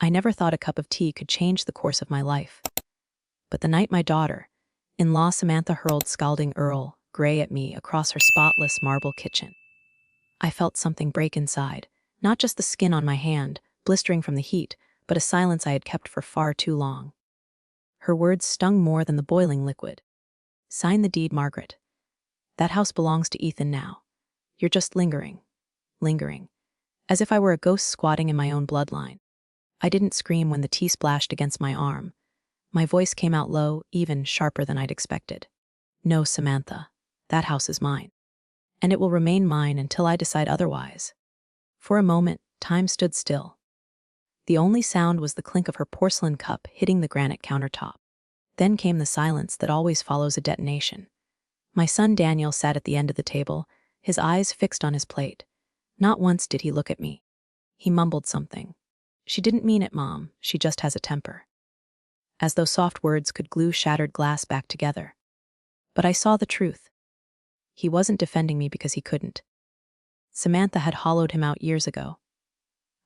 I never thought a cup of tea could change the course of my life. But the night my daughter-in-law Samantha hurled scalding Earl Grey at me across her spotless marble kitchen, I felt something break inside, not just the skin on my hand, blistering from the heat, but a silence I had kept for far too long. Her words stung more than the boiling liquid. "Sign the deed, Margaret. That house belongs to Ethan now. You're just lingering. As if I were a ghost squatting in my own bloodline." I didn't scream when the tea splashed against my arm. My voice came out low, even sharper than I'd expected. "No, Samantha. That house is mine. And it will remain mine until I decide otherwise." For a moment, time stood still. The only sound was the clink of her porcelain cup hitting the granite countertop. Then came the silence that always follows a detonation. My son Daniel sat at the end of the table, his eyes fixed on his plate. Not once did he look at me. He mumbled something. "She didn't mean it, Mom. She just has a temper." As though soft words could glue shattered glass back together. But I saw the truth. He wasn't defending me because he couldn't. Samantha had hollowed him out years ago.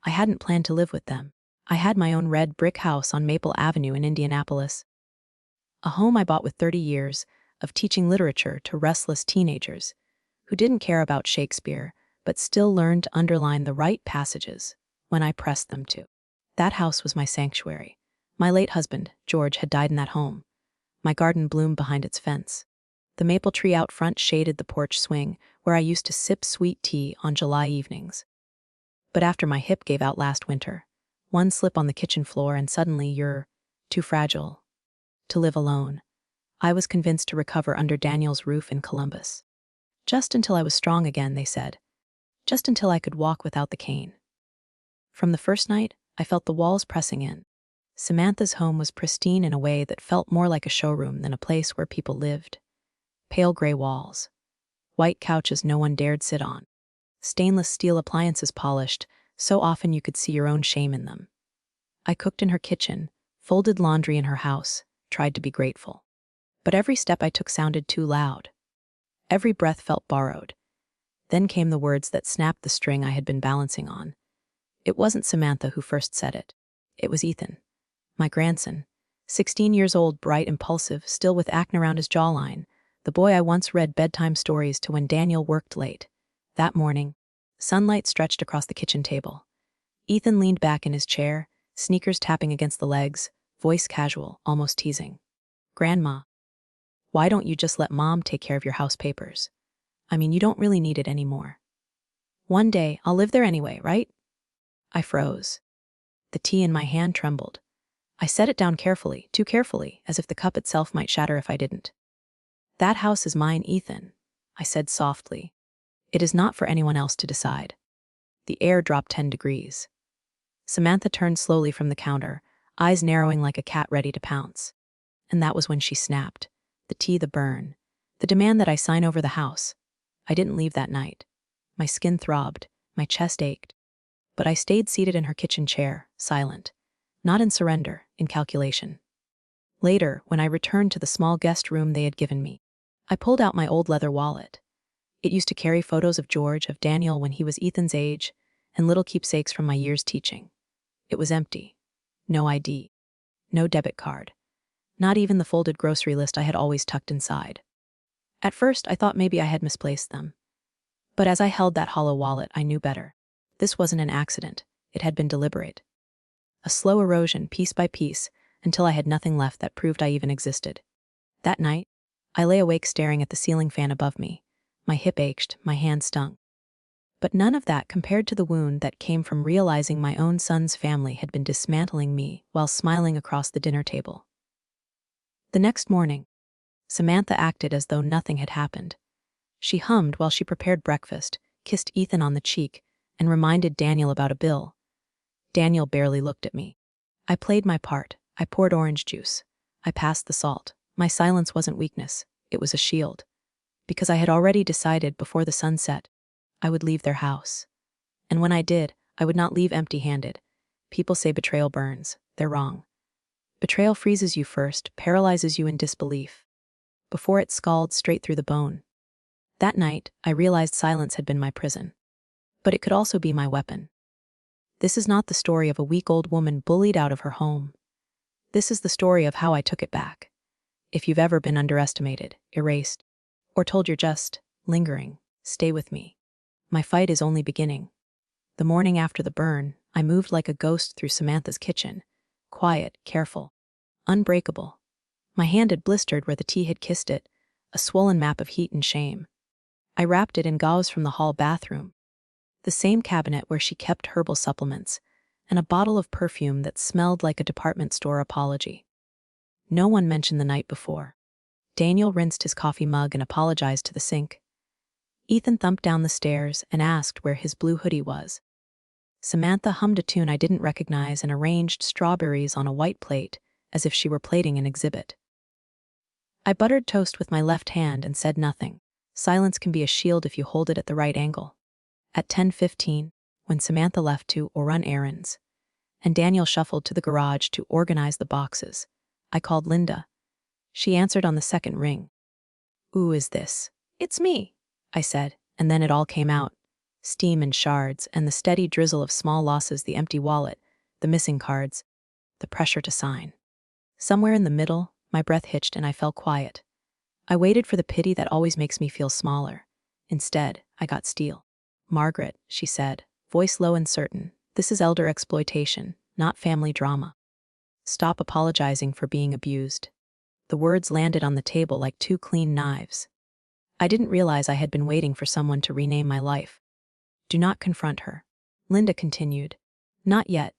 I hadn't planned to live with them. I had my own red brick house on Maple Avenue in Indianapolis. A home I bought with 30 years of teaching literature to restless teenagers who didn't care about Shakespeare but still learned to underline the right passages when I pressed them to. That house was my sanctuary. My late husband, George, had died in that home. My garden bloomed behind its fence. The maple tree out front shaded the porch swing where I used to sip sweet tea on July evenings. But after my hip gave out last winter, one slip on the kitchen floor and suddenly you're too fragile to live alone. I was convinced to recover under Daniel's roof in Columbus. Just until I was strong again, they said. Just until I could walk without the cane. From the first night, I felt the walls pressing in. Samantha's home was pristine in a way that felt more like a showroom than a place where people lived. Pale gray walls, white couches no one dared sit on, stainless steel appliances polished so often you could see your own shame in them. I cooked in her kitchen, folded laundry in her house, tried to be grateful. But every step I took sounded too loud. Every breath felt borrowed. Then came the words that snapped the string I had been balancing on. It wasn't Samantha who first said it. It was Ethan, my grandson, 16 years old, bright, impulsive, still with acne around his jawline, the boy I once read bedtime stories to when Daniel worked late. That morning, sunlight stretched across the kitchen table. Ethan leaned back in his chair, sneakers tapping against the legs, voice casual, almost teasing. "Grandma, why don't you just let Mom take care of your house papers? I mean, you don't really need it anymore. One day, I'll live there anyway, right?" I froze. The tea in my hand trembled. I set it down carefully, too carefully, as if the cup itself might shatter if I didn't. "That house is mine, Ethan," I said softly. "It is not for anyone else to decide." The air dropped 10 degrees. Samantha turned slowly from the counter, eyes narrowing like a cat ready to pounce. And that was when she snapped. The tea, the burn, the demand that I sign over the house. I didn't leave that night. My skin throbbed, my chest ached. But I stayed seated in her kitchen chair, silent. Not in surrender, in calculation. Later, when I returned to the small guest room they had given me, I pulled out my old leather wallet. It used to carry photos of George, of Daniel when he was Ethan's age, and little keepsakes from my years teaching. It was empty. No ID. No debit card. Not even the folded grocery list I had always tucked inside. At first, I thought maybe I had misplaced them. But as I held that hollow wallet, I knew better. This wasn't an accident. It had been deliberate. A slow erosion, piece by piece, until I had nothing left that proved I even existed. That night, I lay awake staring at the ceiling fan above me. My hip ached, my hand stung. But none of that compared to the wound that came from realizing my own son's family had been dismantling me while smiling across the dinner table. The next morning, Samantha acted as though nothing had happened. She hummed while she prepared breakfast, kissed Ethan on the cheek, and reminded Daniel about a bill. Daniel barely looked at me. I played my part. I poured orange juice. I passed the salt. My silence wasn't weakness. It was a shield. Because I had already decided before the sun set, I would leave their house. And when I did, I would not leave empty-handed. People say betrayal burns. They're wrong. Betrayal freezes you first, paralyzes you in disbelief, before it scalds straight through the bone. That night, I realized silence had been my prison. But it could also be my weapon. This is not the story of a week-old woman bullied out of her home. This is the story of how I took it back. If you've ever been underestimated, erased, or told you're just lingering, stay with me. My fight is only beginning. The morning after the burn, I moved like a ghost through Samantha's kitchen. Quiet, careful, unbreakable. My hand had blistered where the tea had kissed it, a swollen map of heat and shame. I wrapped it in gauze from the hall bathroom, the same cabinet where she kept herbal supplements, and a bottle of perfume that smelled like a department store apology. No one mentioned the night before. Daniel rinsed his coffee mug and apologized to the sink. Ethan thumped down the stairs and asked where his blue hoodie was. Samantha hummed a tune I didn't recognize and arranged strawberries on a white plate as if she were plating an exhibit. I buttered toast with my left hand and said nothing. Silence can be a shield if you hold it at the right angle. At 10:15, when Samantha left to run errands, and Daniel shuffled to the garage to organize the boxes, I called Linda. She answered on the second ring. "Who is this?" "It's me," I said, and then it all came out. Steam and shards, and the steady drizzle of small losses, the empty wallet, the missing cards, the pressure to sign. Somewhere in the middle, my breath hitched and I fell quiet. I waited for the pity that always makes me feel smaller. Instead, I got steel. "Margaret," she said, voice low and certain, "this is elder exploitation, not family drama. Stop apologizing for being abused." The words landed on the table like two clean knives. I didn't realize I had been waiting for someone to rename my life. "Do not confront her," Linda continued. "Not yet.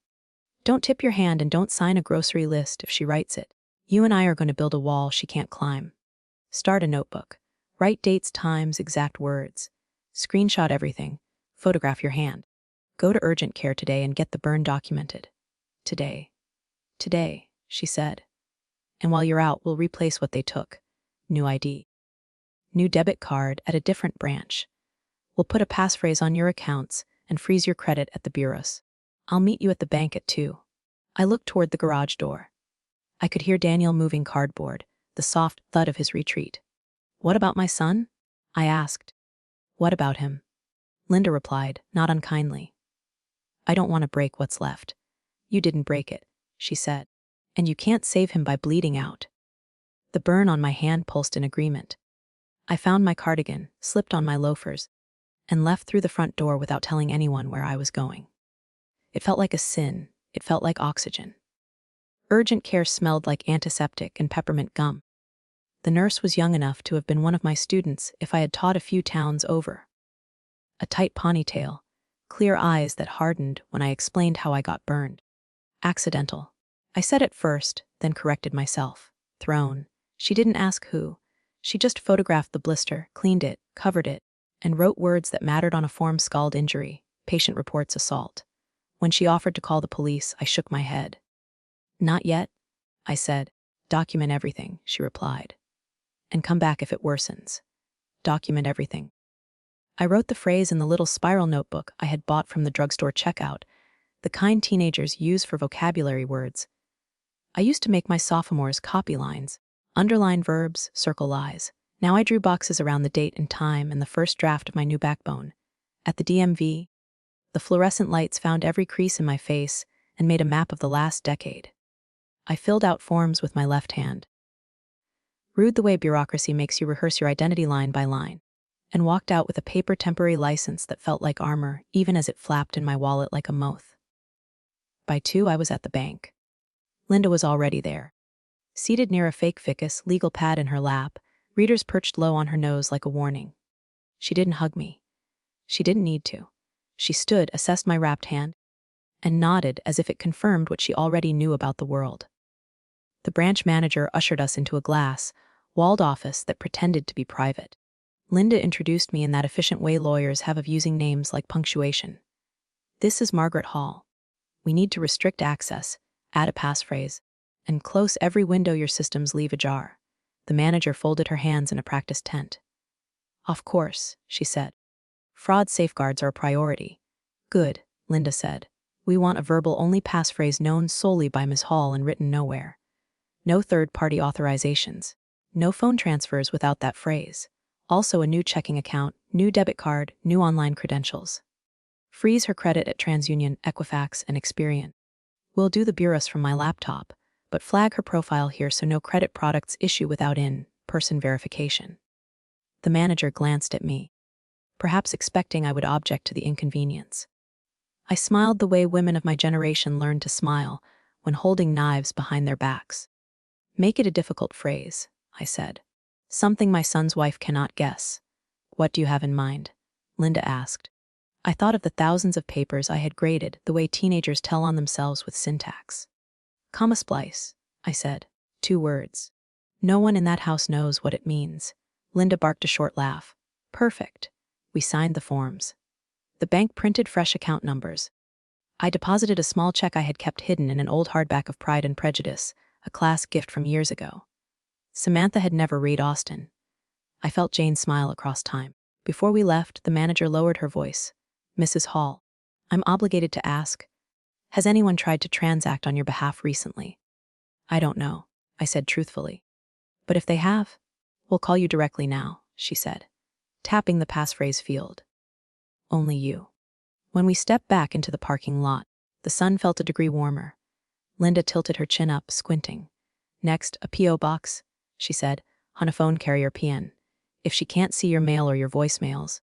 Don't tip your hand and don't sign a grocery list if she writes it. You and I are going to build a wall she can't climb. Start a notebook. Write dates, times, exact words. Screenshot everything. Photograph your hand. Go to urgent care today and get the burn documented." "Today. Today," she said. "And while you're out, we'll replace what they took. New ID. New debit card at a different branch. We'll put a passphrase on your accounts and freeze your credit at the bureaus. I'll meet you at the bank at 2. I looked toward the garage door. I could hear Daniel moving cardboard, the soft thud of his retreat. "What about my son?" I asked. "What about him?" Linda replied, not unkindly. "I don't want to break what's left." "You didn't break it," she said. "And you can't save him by bleeding out." The burn on my hand pulsed in agreement. I found my cardigan, slipped on my loafers, and left through the front door without telling anyone where I was going. It felt like a sin. It felt like oxygen. Urgent care smelled like antiseptic and peppermint gum. The nurse was young enough to have been one of my students if I had taught a few towns over. A tight ponytail, clear eyes that hardened when I explained how I got burned. "Accidental," I said at first, then corrected myself. "Thrown." She didn't ask who. She just photographed the blister, cleaned it, covered it, and wrote words that mattered on a form: scald injury, patient reports assault. When she offered to call the police, I shook my head. "Not yet," I said. "Document everything," she replied. "And come back if it worsens. Document everything." I wrote the phrase in the little spiral notebook I had bought from the drugstore checkout, the kind teenagers use for vocabulary words. I used to make my sophomores copy lines, underline verbs, circle lies. Now I drew boxes around the date and time and the first draft of my new backbone. At the DMV, the fluorescent lights found every crease in my face and made a map of the last decade. I filled out forms with my left hand. Rude the way bureaucracy makes you rehearse your identity line by line, and walked out with a paper temporary license that felt like armor, even as it flapped in my wallet like a moth. By 2, I was at the bank. Linda was already there. Seated near a fake ficus legal pad in her lap, readers perched low on her nose like a warning. She didn't hug me. She didn't need to. She stood, assessed my wrapped hand, and nodded as if it confirmed what she already knew about the world. The branch manager ushered us into a glass, walled office that pretended to be private. Linda introduced me in that efficient way lawyers have of using names like punctuation. "This is Margaret Hall. We need to restrict access, add a passphrase, and close every window your systems leave ajar." The manager folded her hands in a practice tent. "Of course," she said. "Fraud safeguards are a priority." "Good," Linda said. "We want a verbal-only passphrase known solely by Ms. Hall and written nowhere. No third-party authorizations. No phone transfers without that phrase. Also a new checking account, new debit card, new online credentials." Freeze her credit at TransUnion, Equifax, and Experian. We'll do the bureaus from my laptop, but flag her profile here so no credit products issue without in-person verification. The manager glanced at me, perhaps expecting I would object to the inconvenience. I smiled the way women of my generation learned to smile when holding knives behind their backs. Make it a difficult phrase, I said. Something my son's wife cannot guess. What do you have in mind? Linda asked. I thought of the thousands of papers I had graded the way teenagers tell on themselves with syntax. Comma splice, I said. 2 words. No one in that house knows what it means. Linda barked a short laugh. Perfect. We signed the forms. The bank printed fresh account numbers. I deposited a small check I had kept hidden in an old hardback of Pride and Prejudice, a class gift from years ago. Samantha had never read Austen. I felt Jane smile across time. Before we left, the manager lowered her voice. Mrs. Hall, I'm obligated to ask, has anyone tried to transact on your behalf recently? I don't know, I said truthfully. But if they have, we'll call you directly now, she said, tapping the passphrase field. Only you. When we stepped back into the parking lot, the sun felt a degree warmer. Linda tilted her chin up, squinting. Next, a P.O. box, she said, on a phone carrier PN. If she can't see your mail or your voicemails,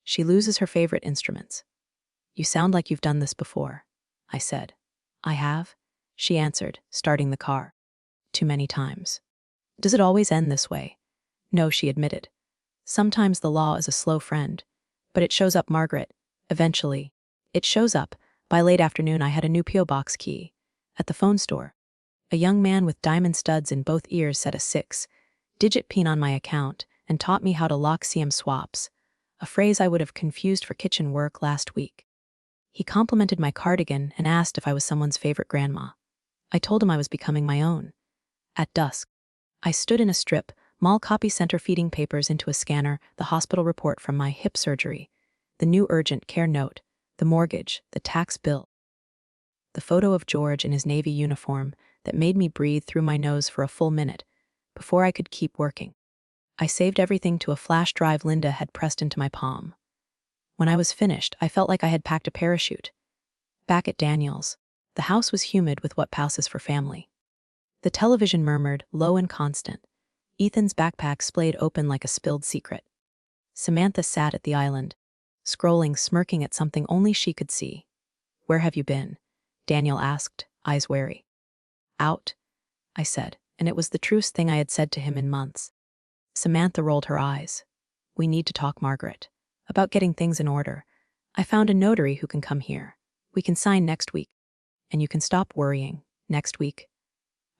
she loses her favorite instruments. You sound like you've done this before, I said. I have, she answered, starting the car. Too many times. Does it always end this way? No, she admitted. Sometimes the law is a slow friend, but it shows up, Margaret. Eventually, it shows up. By late afternoon, I had a new P.O. box key. At the phone store, a young man with diamond studs in both ears set a 6-digit PIN on my account and taught me how to lock CM swaps, a phrase I would have confused for kitchen work last week. He complimented my cardigan and asked if I was someone's favorite grandma. I told him I was becoming my own. At dusk, I stood in a strip mall copy center feeding papers into a scanner, the hospital report from my hip surgery, the new urgent care note, the mortgage, the tax bill. The photo of George in his Navy uniform that made me breathe through my nose for a full minute before I could keep working. I saved everything to a flash drive Linda had pressed into my palm. When I was finished, I felt like I had packed a parachute. Back at Daniel's, the house was humid with what passes for family. The television murmured, low and constant. Ethan's backpack splayed open like a spilled secret. Samantha sat at the island, scrolling, smirking at something only she could see. Where have you been? Daniel asked, eyes wary. Out, I said, and it was the truest thing I had said to him in months. Samantha rolled her eyes. We need to talk, Margaret. About getting things in order. I found a notary who can come here. We can sign next week. And you can stop worrying. Next week.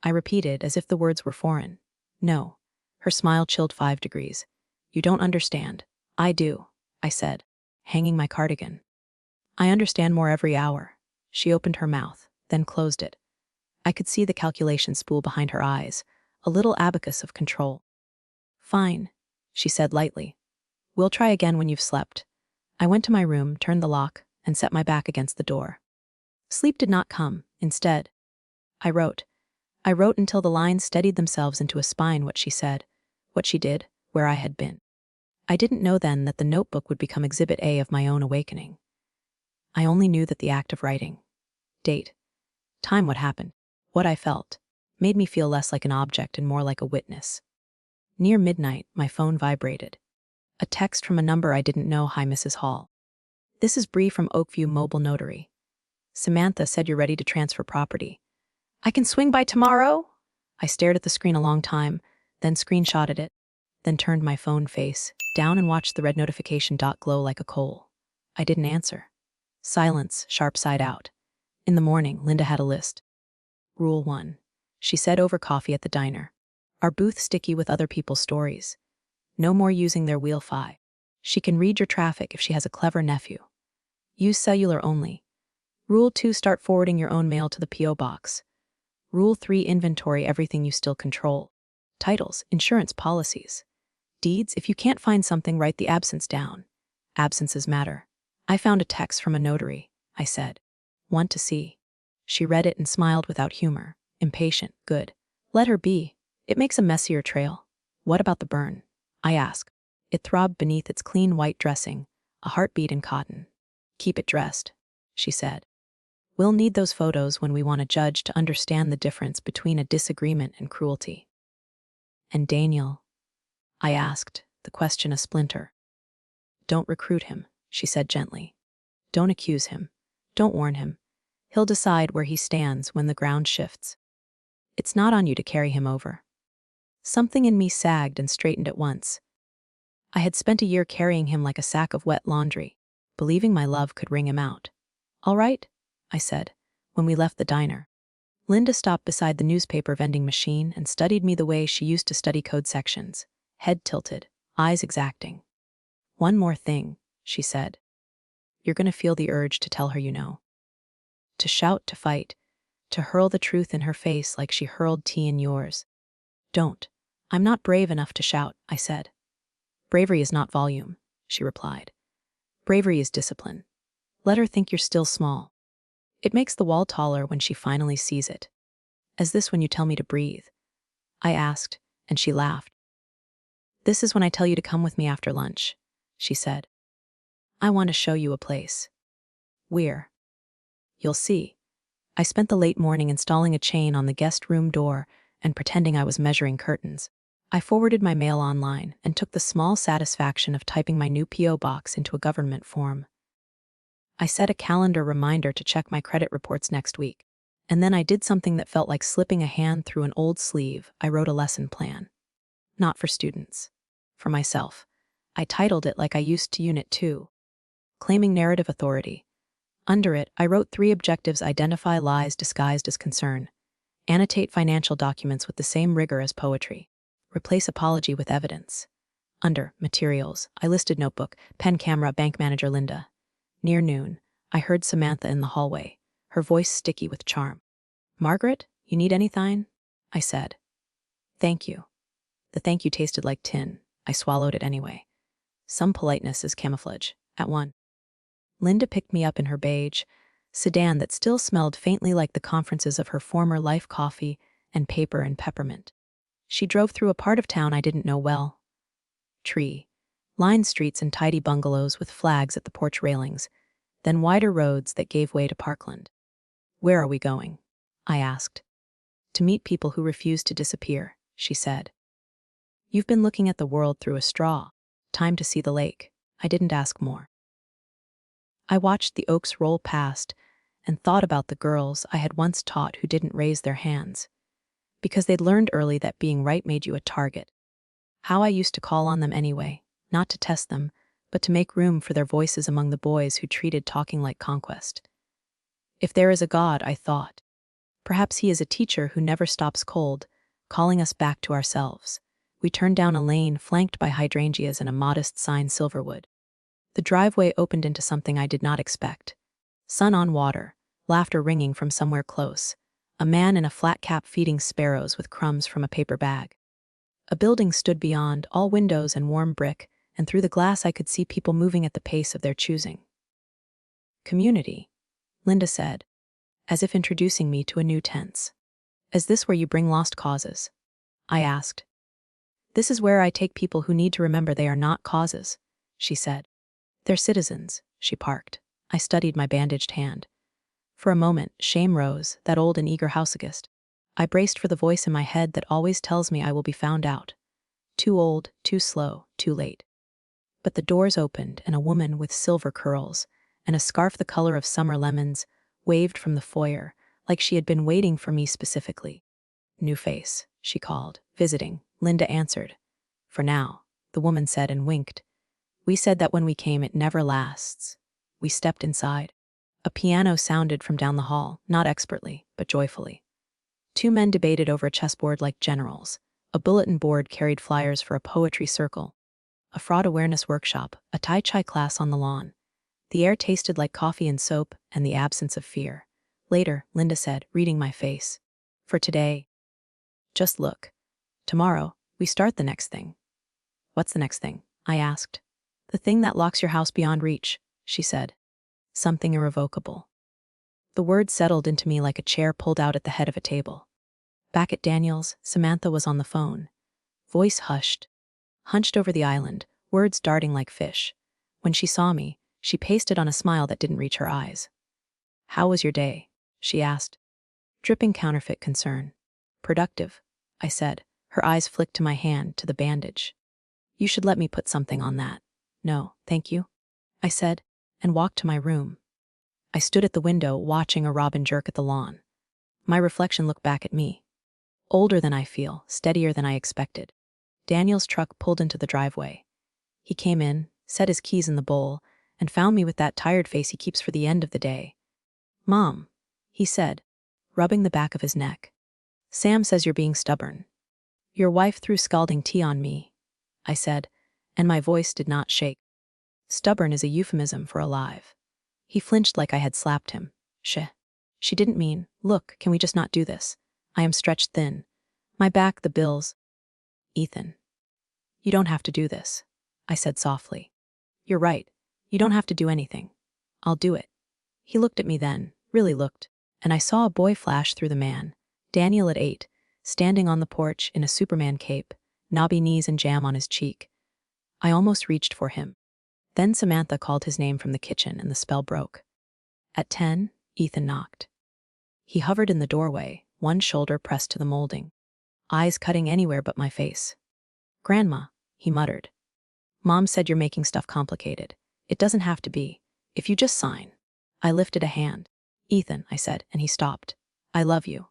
I repeated as if the words were foreign. No. Her smile chilled 5 degrees. You don't understand. I do, I said, hanging my cardigan. I understand more every hour. She opened her mouth, then closed it. I could see the calculation spool behind her eyes, a little abacus of control. Fine, she said lightly. We'll try again when you've slept. I went to my room, turned the lock, and set my back against the door. Sleep did not come. Instead, I wrote. I wrote until the lines steadied themselves into a spine. What she said, what she did, where I had been. I didn't know then that the notebook would become Exhibit A of my own awakening. I only knew that the act of writing, date, time, what happened, what I felt, made me feel less like an object and more like a witness. Near midnight, my phone vibrated. A text from a number I didn't know. Hi, Mrs. Hall. This is Bree from Oakview Mobile Notary. Samantha said you're ready to transfer property. I can swing by tomorrow? I stared at the screen a long time, then screenshotted it, then turned my phone face down and watched the red notification dot glow like a coal. I didn't answer. Silence, sharp side out. In the morning, Linda had a list. Rule 1. She said over coffee at the diner. Our booth sticky with other people's stories. No more using their Wi-Fi. She can read your traffic if she has a clever nephew. Use cellular only. Rule 2. Start forwarding your own mail to the P.O. box. Rule 3. Inventory everything you still control. Titles, insurance policies. Deeds. If you can't find something, write the absence down. Absences matter. I found a text from a notary, I said. Want to see? She read it and smiled without humor. Impatient. Good. Let her be. It makes a messier trail. What about the burn? I asked. It throbbed beneath its clean white dressing, a heartbeat in cotton. Keep it dressed, she said. We'll need those photos when we want a judge to understand the difference between a disagreement and cruelty. And Daniel? I asked, the question a splinter. Don't recruit him, she said gently. Don't accuse him. Don't warn him. He'll decide where he stands when the ground shifts. It's not on you to carry him over. Something in me sagged and straightened at once. I had spent a year carrying him like a sack of wet laundry, believing my love could wring him out. All right, I said, when we left the diner. Linda stopped beside the newspaper vending machine and studied me the way she used to study code sections, head tilted, eyes exacting. One more thing, she said. You're going to feel the urge to tell her you know. To shout, to fight, to hurl the truth in her face like she hurled tea in yours. Don't. I'm not brave enough to shout, I said. Bravery is not volume, she replied. Bravery is discipline. Let her think you're still small. It makes the wall taller when she finally sees it. Is this when you tell me to breathe? I asked, and she laughed. This is when I tell you to come with me after lunch, she said. I want to show you a place. Where? You'll see. I spent the late morning installing a chain on the guest room door and pretending I was measuring curtains. I forwarded my mail online and took the small satisfaction of typing my new P.O. box into a government form. I set a calendar reminder to check my credit reports next week, and then I did something that felt like slipping a hand through an old sleeve. I wrote a lesson plan. Not for students. For myself. I titled it like I used to Unit 2. Claiming narrative authority. Under it, I wrote 3 objectives: identify lies disguised as concern, annotate financial documents with the same rigor as poetry, replace apology with evidence. Under materials, I listed notebook, pen, camera, bank manager Linda. Near noon, I heard Samantha in the hallway, her voice sticky with charm. Margaret, you need anything? I said. Thank you. The thank you tasted like tin. I swallowed it anyway. Some politeness is camouflage. At one. Linda picked me up in her beige sedan that still smelled faintly like the conferences of her former life, coffee and paper and peppermint. She drove through a part of town I didn't know well. Lined streets and tidy bungalows with flags at the porch railings, then wider roads that gave way to parkland. Where are we going? I asked. To meet people who refuse to disappear, she said. You've been looking at the world through a straw. Time to see the lake. I didn't ask more. I watched the oaks roll past and thought about the girls I had once taught who didn't raise their hands, because they'd learned early that being right made you a target. How I used to call on them anyway, not to test them, but to make room for their voices among the boys who treated talking like conquest. If there is a God, I thought, perhaps he is a teacher who never stops cold, calling us back to ourselves. We turned down a lane flanked by hydrangeas and a modest sign Silverwood. The driveway opened into something I did not expect. Sun on water, laughter ringing from somewhere close, a man in a flat cap feeding sparrows with crumbs from a paper bag. A building stood beyond, all windows and warm brick, and through the glass I could see people moving at the pace of their choosing. Community, Linda said, as if introducing me to a new tense. Is this where you bring lost causes? I asked. This is where I take people who need to remember they are not causes, she said. They're citizens, she parked. I studied my bandaged hand. For a moment, shame rose, that old and eager houseagist. I braced for the voice in my head that always tells me I will be found out. Too old, too slow, too late. But the doors opened, and a woman with silver curls and a scarf the color of summer lemons waved from the foyer, like she had been waiting for me specifically. New face, she called. Visiting, Linda answered. For now, the woman said and winked. We said that when we came it never lasts. We stepped inside. A piano sounded from down the hall, not expertly, but joyfully. 2 men debated over a chessboard like generals. A bulletin board carried flyers for a poetry circle, a fraud awareness workshop, a Tai Chi class on the lawn. The air tasted like coffee and soap and the absence of fear. Later, Linda said, reading my face. For today. Just look. Tomorrow, we start the next thing. What's the next thing? I asked. The thing that locks your house beyond reach, she said. Something irrevocable. The word settled into me like a chair pulled out at the head of a table. Back at Daniel's, Samantha was on the phone. Voice hushed. Hunched over the island, words darting like fish. When she saw me, She pasted on a smile that didn't reach her eyes. "How was your day?" she asked, dripping counterfeit concern. "Productive," I said. Her eyes flicked to my hand, to the bandage. "You should let me put something on that." "No, thank you," I said, and walked to my room. I stood at the window, watching a robin jerk at the lawn. My reflection looked back at me. Older than I feel, steadier than I expected. Daniel's truck pulled into the driveway. He came in, set his keys in the bowl, and found me with that tired face he keeps for the end of the day. "Mom," he said, rubbing the back of his neck. "Sam says you're being stubborn." "Your wife threw scalding tea on me," I said, and my voice did not shake. Stubborn is a euphemism for alive. He flinched like I had slapped him. She didn't mean, "Look, can we just not do this? I am stretched thin. My back, the bills." "Ethan, you don't have to do this," I said softly. "You're right. You don't have to do anything. I'll do it." He looked at me then, really looked, and I saw a boy flash through the man. Daniel at 8, standing on the porch in a Superman cape, knobby knees and jam on his cheek. I almost reached for him. Then Samantha called his name from the kitchen and the spell broke. At 10, Ethan knocked. He hovered in the doorway, one shoulder pressed to the molding, eyes cutting anywhere but my face. "Grandma," he muttered. "Mom said you're making stuff complicated. It doesn't have to be. If you just sign." I lifted a hand. "Ethan," I said, and he stopped. "I love you."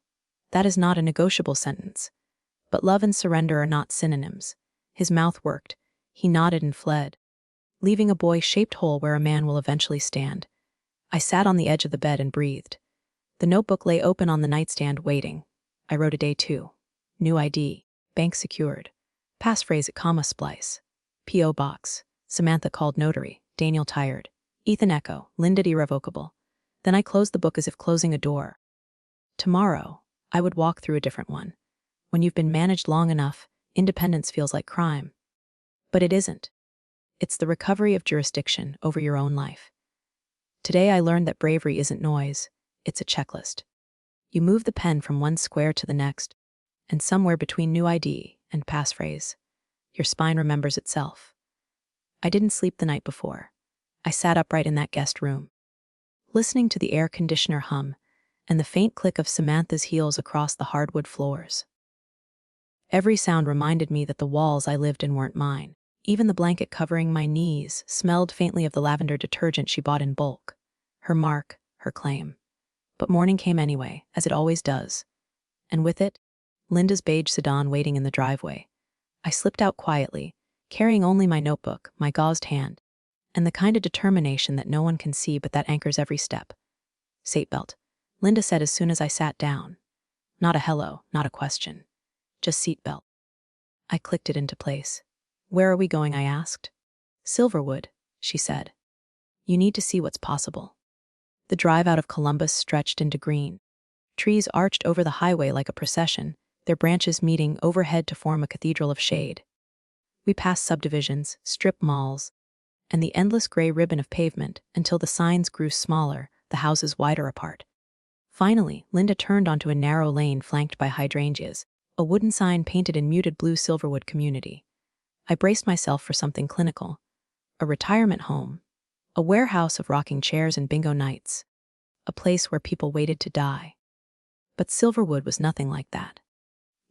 That is not a negotiable sentence. But love and surrender are not synonyms. His mouth worked. He nodded and fled, leaving a boy-shaped hole where a man will eventually stand. I sat on the edge of the bed and breathed. The notebook lay open on the nightstand, waiting. I wrote a day 2. New ID. Bank secured. Passphrase at comma splice. P.O. Box. Samantha called notary. Daniel tired. Ethan echo. Linda irrevocable. Then I closed the book as if closing a door. Tomorrow, I would walk through a different one. When you've been managed long enough, independence feels like crime. But it isn't. It's the recovery of jurisdiction over your own life. Today I learned that bravery isn't noise, it's a checklist. You move the pen from one square to the next, and somewhere between new ID and passphrase, your spine remembers itself. I didn't sleep the night before. I sat upright in that guest room, listening to the air conditioner hum and the faint click of Samantha's heels across the hardwood floors. Every sound reminded me that the walls I lived in weren't mine. Even the blanket covering my knees smelled faintly of the lavender detergent she bought in bulk. Her mark, her claim. But morning came anyway, as it always does. And with it, Linda's beige sedan waiting in the driveway. I slipped out quietly, carrying only my notebook, my gauzed hand, and the kind of determination that no one can see but that anchors every step. "Seatbelt," Linda said as soon as I sat down. Not a hello, not a question. Just seatbelt. I clicked it into place. "Where are we going?" I asked. "Silverwood," she said. "You need to see what's possible." The drive out of Columbus stretched into green. Trees arched over the highway like a procession, their branches meeting overhead to form a cathedral of shade. We passed subdivisions, strip malls, and the endless gray ribbon of pavement until the signs grew smaller, the houses wider apart. Finally, Linda turned onto a narrow lane flanked by hydrangeas, a wooden sign painted in muted blue Silverwood Community. I braced myself for something clinical. A retirement home. A warehouse of rocking chairs and bingo nights. A place where people waited to die. But Silverwood was nothing like that.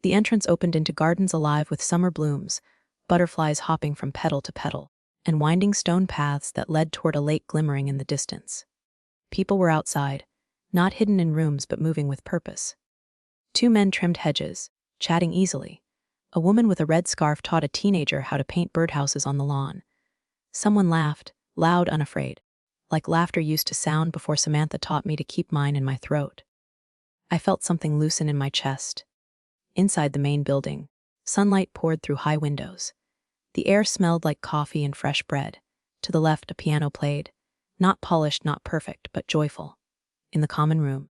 The entrance opened into gardens alive with summer blooms, butterflies hopping from petal to petal, and winding stone paths that led toward a lake glimmering in the distance. People were outside, not hidden in rooms but moving with purpose. 2 men trimmed hedges, chatting easily. A woman with a red scarf taught a teenager how to paint birdhouses on the lawn. Someone laughed, loud, unafraid, like laughter used to sound before Samantha taught me to keep mine in my throat. I felt something loosen in my chest. Inside the main building, sunlight poured through high windows. The air smelled like coffee and fresh bread. To the left, a piano played, not polished, not perfect, but joyful. In the common room,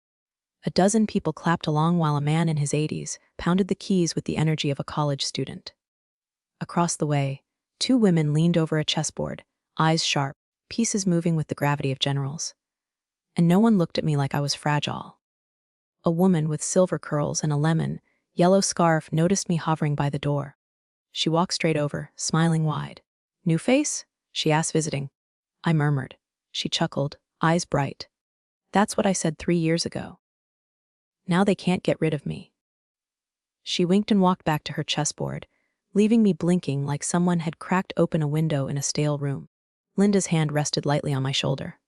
a dozen people clapped along while a man in his 80s pounded the keys with the energy of a college student. Across the way, 2 women leaned over a chessboard, eyes sharp, pieces moving with the gravity of generals. And no one looked at me like I was fragile. A woman with silver curls and a lemon, yellow scarf noticed me hovering by the door. She walked straight over, smiling wide. "New face?" she asked, visiting. I murmured, She chuckled, eyes bright. That's what I said 3 years ago. Now they can't get rid of me. She winked and walked back to her chessboard, leaving me blinking like someone had cracked open a window in a stale room. Linda's hand rested lightly on my shoulder.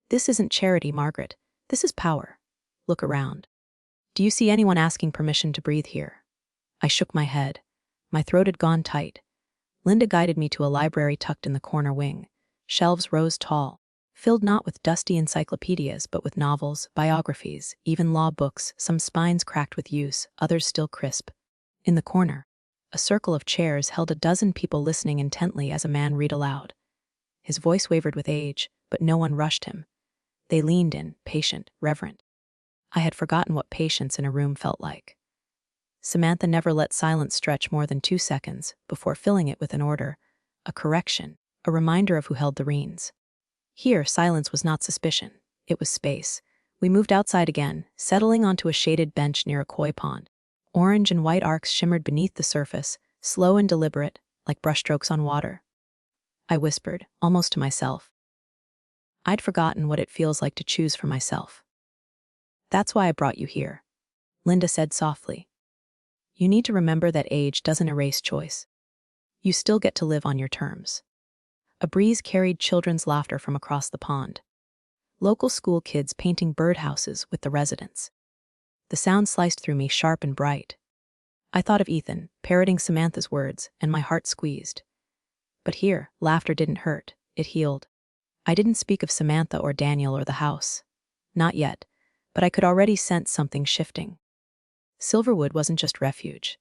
This isn't charity, Margaret. This is power. Look around. Do you see anyone asking permission to breathe here? I shook my head. My throat had gone tight. Linda guided me to a library tucked in the corner wing. Shelves rose tall, filled not with dusty encyclopedias but with novels, biographies, even law books, some spines cracked with use, others still crisp. In the corner, a circle of chairs held a dozen people listening intently as a man read aloud. His voice wavered with age, but no one rushed him. They leaned in, patient, reverent. I had forgotten what patience in a room felt like. Samantha never let silence stretch more than 2 seconds before filling it with an order, a correction, a reminder of who held the reins. Here, silence was not suspicion. It was space. We moved outside again, settling onto a shaded bench near a koi pond. Orange and white arcs shimmered beneath the surface, slow and deliberate, like brushstrokes on water. I whispered, almost to myself. I'd forgotten what it feels like to choose for myself. That's why I brought you here, Linda said softly. You need to remember that age doesn't erase choice. You still get to live on your terms. A breeze carried children's laughter from across the pond. Local school kids painting birdhouses with the residents. The sound sliced through me sharp and bright. I thought of Ethan, parroting Samantha's words, and my heart squeezed. But here, laughter didn't hurt, it healed. I didn't speak of Samantha or Daniel or the house. Not yet, but I could already sense something shifting. Silverwood wasn't just refuge.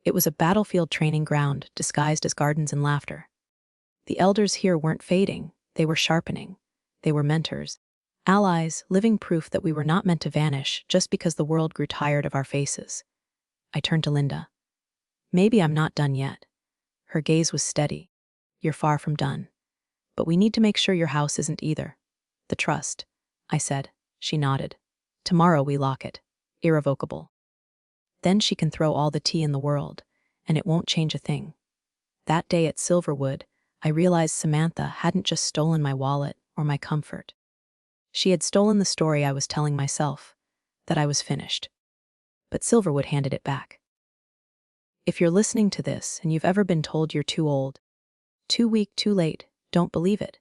It was a battlefield training ground disguised as gardens and laughter. The elders here weren't fading, they were sharpening. They were mentors, allies, living proof that we were not meant to vanish just because the world grew tired of our faces. I turned to Linda. Maybe I'm not done yet. Her gaze was steady. You're far from done. But we need to make sure your house isn't either. The trust, I said. She nodded. Tomorrow we lock it. Irrevocable. Then she can throw all the tea in the world, and it won't change a thing. That day at Silverwood, I realized Samantha hadn't just stolen my wallet or my comfort. She had stolen the story I was telling myself, that I was finished. But Silverwood handed it back. If you're listening to this and you've ever been told you're too old, too weak, too late, don't believe it.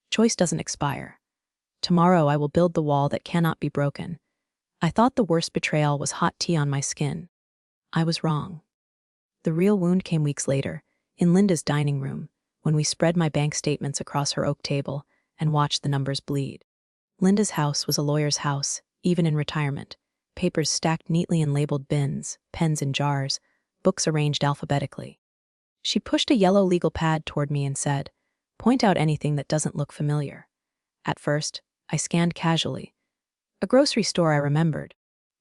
Choice doesn't expire. Tomorrow I will build the wall that cannot be broken. I thought the worst betrayal was hot tea on my skin. I was wrong. The real wound came weeks later, in Linda's dining room, when we spread my bank statements across her oak table and watched the numbers bleed. Linda's house was a lawyer's house, even in retirement. Papers stacked neatly in labeled bins, pens in jars, books arranged alphabetically. She pushed a yellow legal pad toward me and said, "Point out anything that doesn't look familiar." At first, I scanned casually. A grocery store I remembered.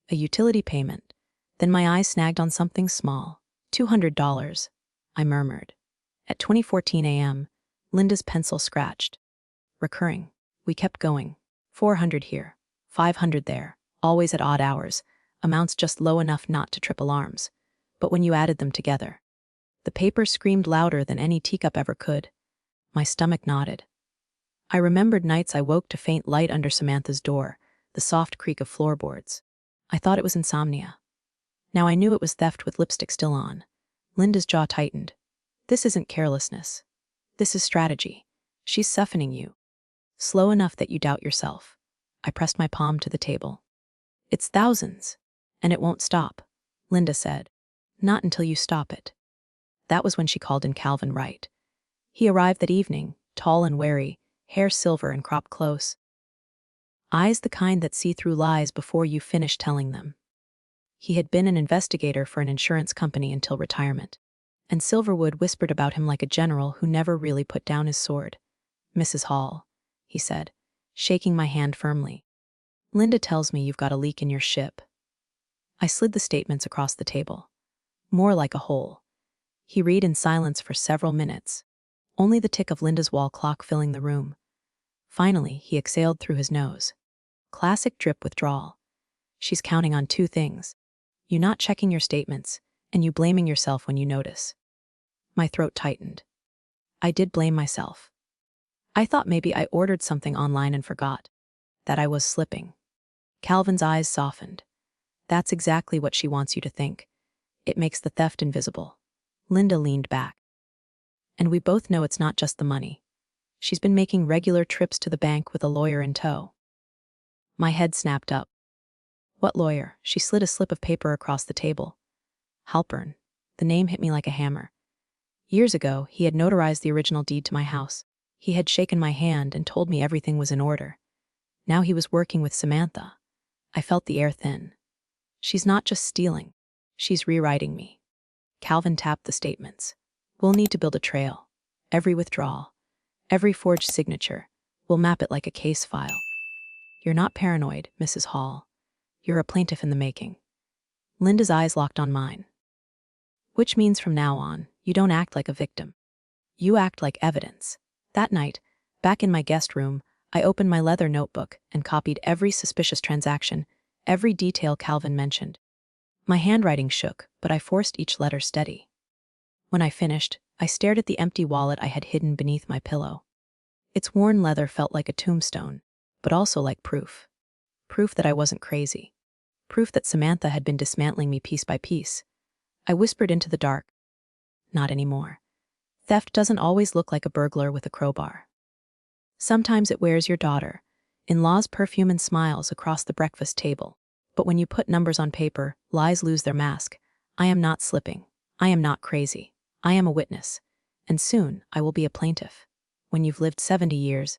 A utility payment. Then my eyes snagged on something small. $200, I murmured. At 20:14 a.m., Linda's pencil scratched. Recurring. We kept going. 400 here, 500 there, always at odd hours, amounts just low enough not to trip alarms. But when you added them together, the paper screamed louder than any teacup ever could. My stomach knotted. I remembered nights I woke to faint light under Samantha's door, the soft creak of floorboards. I thought it was insomnia. Now I knew it was theft with lipstick still on. Linda's jaw tightened. This isn't carelessness. This is strategy. She's softening you. Slow enough that you doubt yourself. I pressed my palm to the table. It's thousands, and it won't stop, Linda said. Not until you stop it. That was when she called in Calvin Wright. He arrived that evening, tall and wary, hair silver and cropped close. Eyes the kind that see through lies before you finish telling them. He had been an investigator for an insurance company until retirement, and Silverwood whispered about him like a general who never really put down his sword. Mrs. Hall, he said, shaking my hand firmly. Linda tells me you've got a leak in your ship. I slid the statements across the table. More like a hole. He read in silence for several minutes, only the tick of Linda's wall clock filling the room. Finally, he exhaled through his nose. Classic drip withdrawal. She's counting on 2 things. You not checking your statements, and you blaming yourself when you notice. My throat tightened. I did blame myself. I thought maybe I ordered something online and forgot. That I was slipping. Calvin's eyes softened. That's exactly what she wants you to think. It makes the theft invisible. Linda leaned back. And we both know it's not just the money. She's been making regular trips to the bank with a lawyer in tow. My head snapped up. What lawyer? She slid a slip of paper across the table. Halpern. The name hit me like a hammer. Years ago, he had notarized the original deed to my house. He had shaken my hand and told me everything was in order. Now he was working with Samantha. I felt the air thin. She's not just stealing. She's rewriting me. Calvin tapped the statements. We'll need to build a trail. Every withdrawal, every forged signature, we'll map it like a case file. You're not paranoid, Mrs. Hall. You're a plaintiff in the making. Linda's eyes locked on mine. Which means from now on, you don't act like a victim. You act like evidence. That night, back in my guest room, I opened my leather notebook and copied every suspicious transaction, every detail Calvin mentioned. My handwriting shook, but I forced each letter steady. When I finished, I stared at the empty wallet I had hidden beneath my pillow. Its worn leather felt like a tombstone, but also like proof. Proof that I wasn't crazy. Proof that Samantha had been dismantling me piece by piece. I whispered into the dark. Not anymore. Theft doesn't always look like a burglar with a crowbar. Sometimes it wears your daughter, in-law's perfume and smiles across the breakfast table. But when you put numbers on paper, lies lose their mask. I am not slipping. I am not crazy. I am a witness. And soon, I will be a plaintiff. When you've lived 70 years,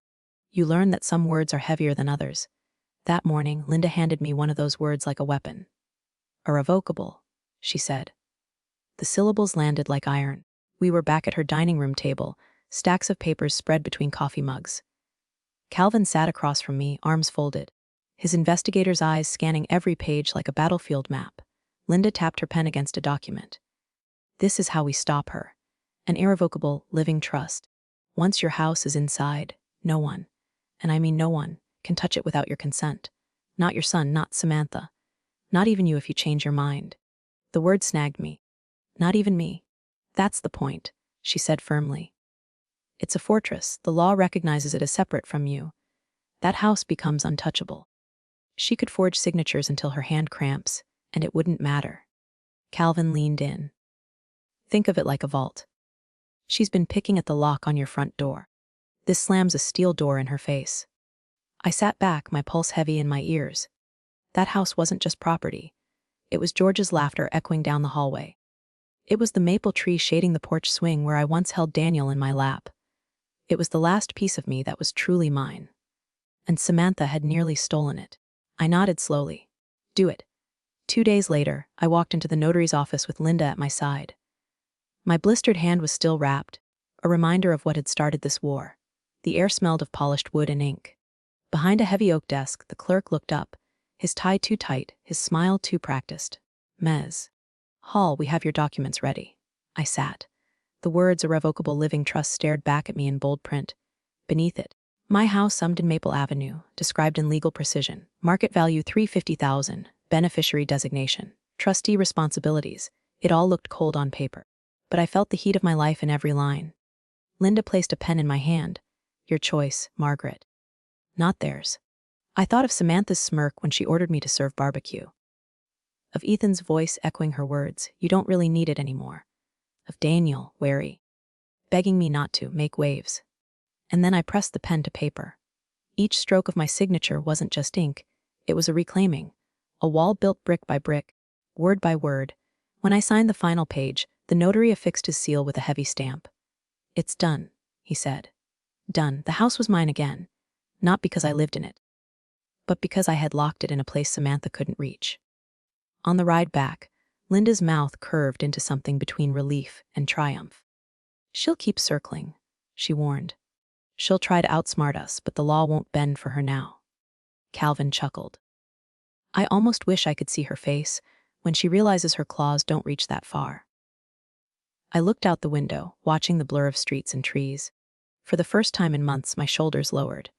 you learn that some words are heavier than others. That morning, Linda handed me one of those words like a weapon. Irrevocable, she said. The syllables landed like iron. We were back at her dining room table, stacks of papers spread between coffee mugs. Calvin sat across from me, arms folded, his investigator's eyes scanning every page like a battlefield map. Linda tapped her pen against a document. This is how we stop her. An irrevocable, living trust. Once your house is inside, no one, and I mean no one, can touch it without your consent. Not your son, not Samantha. Not even you if you change your mind. The word snagged me. Not even me. That's the point, she said firmly. It's a fortress. The law recognizes it as separate from you. That house becomes untouchable. She could forge signatures until her hand cramps, and it wouldn't matter. Calvin leaned in. Think of it like a vault. She's been picking at the lock on your front door. This slams a steel door in her face. I sat back, my pulse heavy in my ears. That house wasn't just property. It was George's laughter echoing down the hallway. It was the maple tree shading the porch swing where I once held Daniel in my lap. It was the last piece of me that was truly mine. And Samantha had nearly stolen it. I nodded slowly. Do it. 2 days later, I walked into the notary's office with Linda at my side. My blistered hand was still wrapped, a reminder of what had started this war. The air smelled of polished wood and ink. Behind a heavy oak desk, the clerk looked up, his tie too tight, his smile too practiced. Ms. Hall, we have your documents ready. I sat. The words irrevocable living trust stared back at me in bold print. Beneath it, my house summed in Maple Avenue, described in legal precision. Market value $350,000, beneficiary designation, trustee responsibilities. It all looked cold on paper. But I felt the heat of my life in every line. Linda placed a pen in my hand. Your choice, Margaret. Not theirs. I thought of Samantha's smirk when she ordered me to serve barbecue. Of Ethan's voice echoing her words, you don't really need it anymore. Of Daniel, wary, begging me not to make waves. And then I pressed the pen to paper. Each stroke of my signature wasn't just ink, it was a reclaiming, a wall built brick by brick, word by word. When I signed the final page, the notary affixed his seal with a heavy stamp. It's done, he said. Done. The house was mine again. Not because I lived in it, but because I had locked it in a place Samantha couldn't reach. On the ride back, Linda's mouth curved into something between relief and triumph. She'll keep circling, she warned. She'll try to outsmart us, but the law won't bend for her now. Calvin chuckled. I almost wish I could see her face when she realizes her claws don't reach that far. I looked out the window, watching the blur of streets and trees. For the first time in months, my shoulders lowered.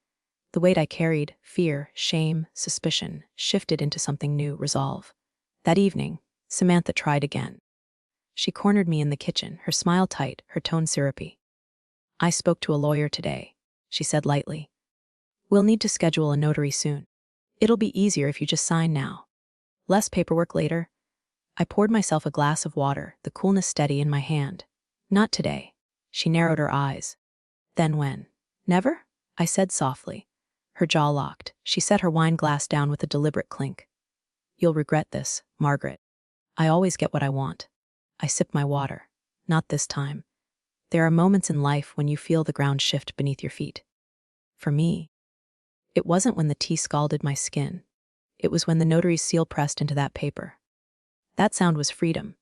The weight I carried, fear, shame, suspicion, shifted into something new, resolve. That evening, Samantha tried again. She cornered me in the kitchen, her smile tight, her tone syrupy. I spoke to a lawyer today. she said lightly. We'll need to schedule a notary soon. It'll be easier if you just sign now. Less paperwork later. I poured myself a glass of water, the coolness steady in my hand. Not today. She narrowed her eyes. Then when? Never? I said softly. Her jaw locked. She set her wine glass down with a deliberate clink. You'll regret this, Margaret. I always get what I want. I sipped my water. Not this time. There are moments in life when you feel the ground shift beneath your feet. For me, it wasn't when the tea scalded my skin. It was when the notary's seal pressed into that paper. That sound was freedom.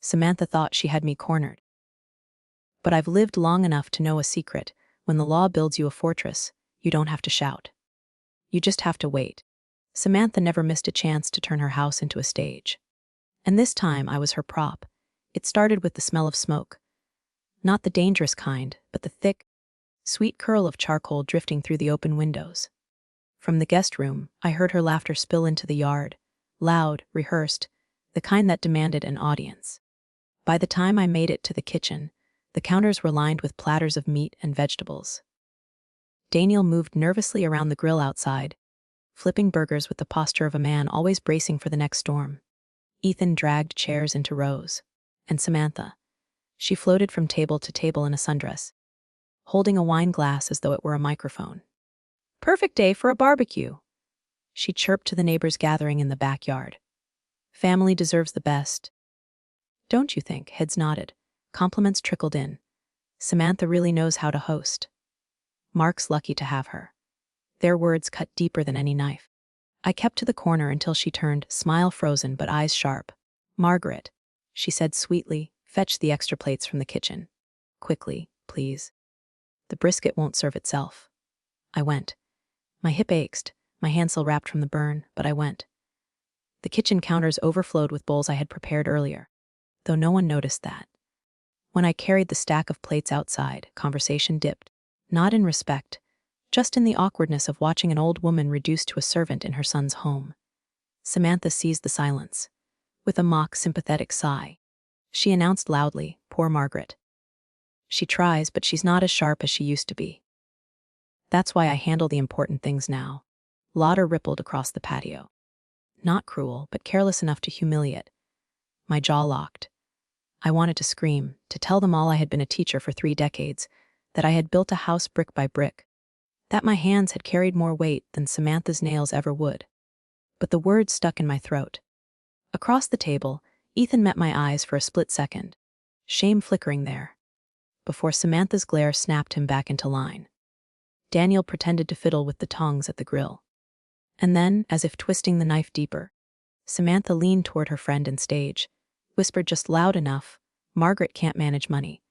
Samantha thought she had me cornered. But I've lived long enough to know a secret. When the law builds you a fortress, you don't have to shout. You just have to wait. Samantha never missed a chance to turn her house into a stage. And this time I was her prop. It started with the smell of smoke. Not the dangerous kind, but the thick, sweet curl of charcoal drifting through the open windows. From the guest room, I heard her laughter spill into the yard, loud, rehearsed, the kind that demanded an audience. By the time I made it to the kitchen, the counters were lined with platters of meat and vegetables. Daniel moved nervously around the grill outside, flipping burgers with the posture of a man always bracing for the next storm. Ethan dragged chairs into rows. And Samantha. She floated from table to table in a sundress, holding a wine glass as though it were a microphone. Perfect day for a barbecue, she chirped to the neighbors gathering in the backyard. Family deserves the best. Don't you think? Heads nodded. Compliments trickled in. Samantha really knows how to host. Mark's lucky to have her. Their words cut deeper than any knife. I kept to the corner until she turned, smile frozen but eyes sharp. Margaret, she said sweetly, fetch the extra plates from the kitchen. Quickly, please. The brisket won't serve itself. I went. My hip ached, my hand still wrapped from the burn, but I went. The kitchen counters overflowed with bowls I had prepared earlier, though no one noticed that. When I carried the stack of plates outside, conversation dipped, not in respect, just in the awkwardness of watching an old woman reduced to a servant in her son's home. Samantha seized the silence. With a mock sympathetic sigh, she announced loudly, poor Margaret. She tries, but she's not as sharp as she used to be. That's why I handle the important things now. Laughter rippled across the patio. Not cruel, but careless enough to humiliate. My jaw locked. I wanted to scream, to tell them all I had been a teacher for 3 decades, that I had built a house brick by brick, that my hands had carried more weight than Samantha's nails ever would. But the words stuck in my throat. Across the table, Ethan met my eyes for a split second, shame flickering there, before Samantha's glare snapped him back into line. Daniel pretended to fiddle with the tongs at the grill. And then, as if twisting the knife deeper, Samantha leaned toward her friend and stage, whispered just loud enough, Margaret can't manage money.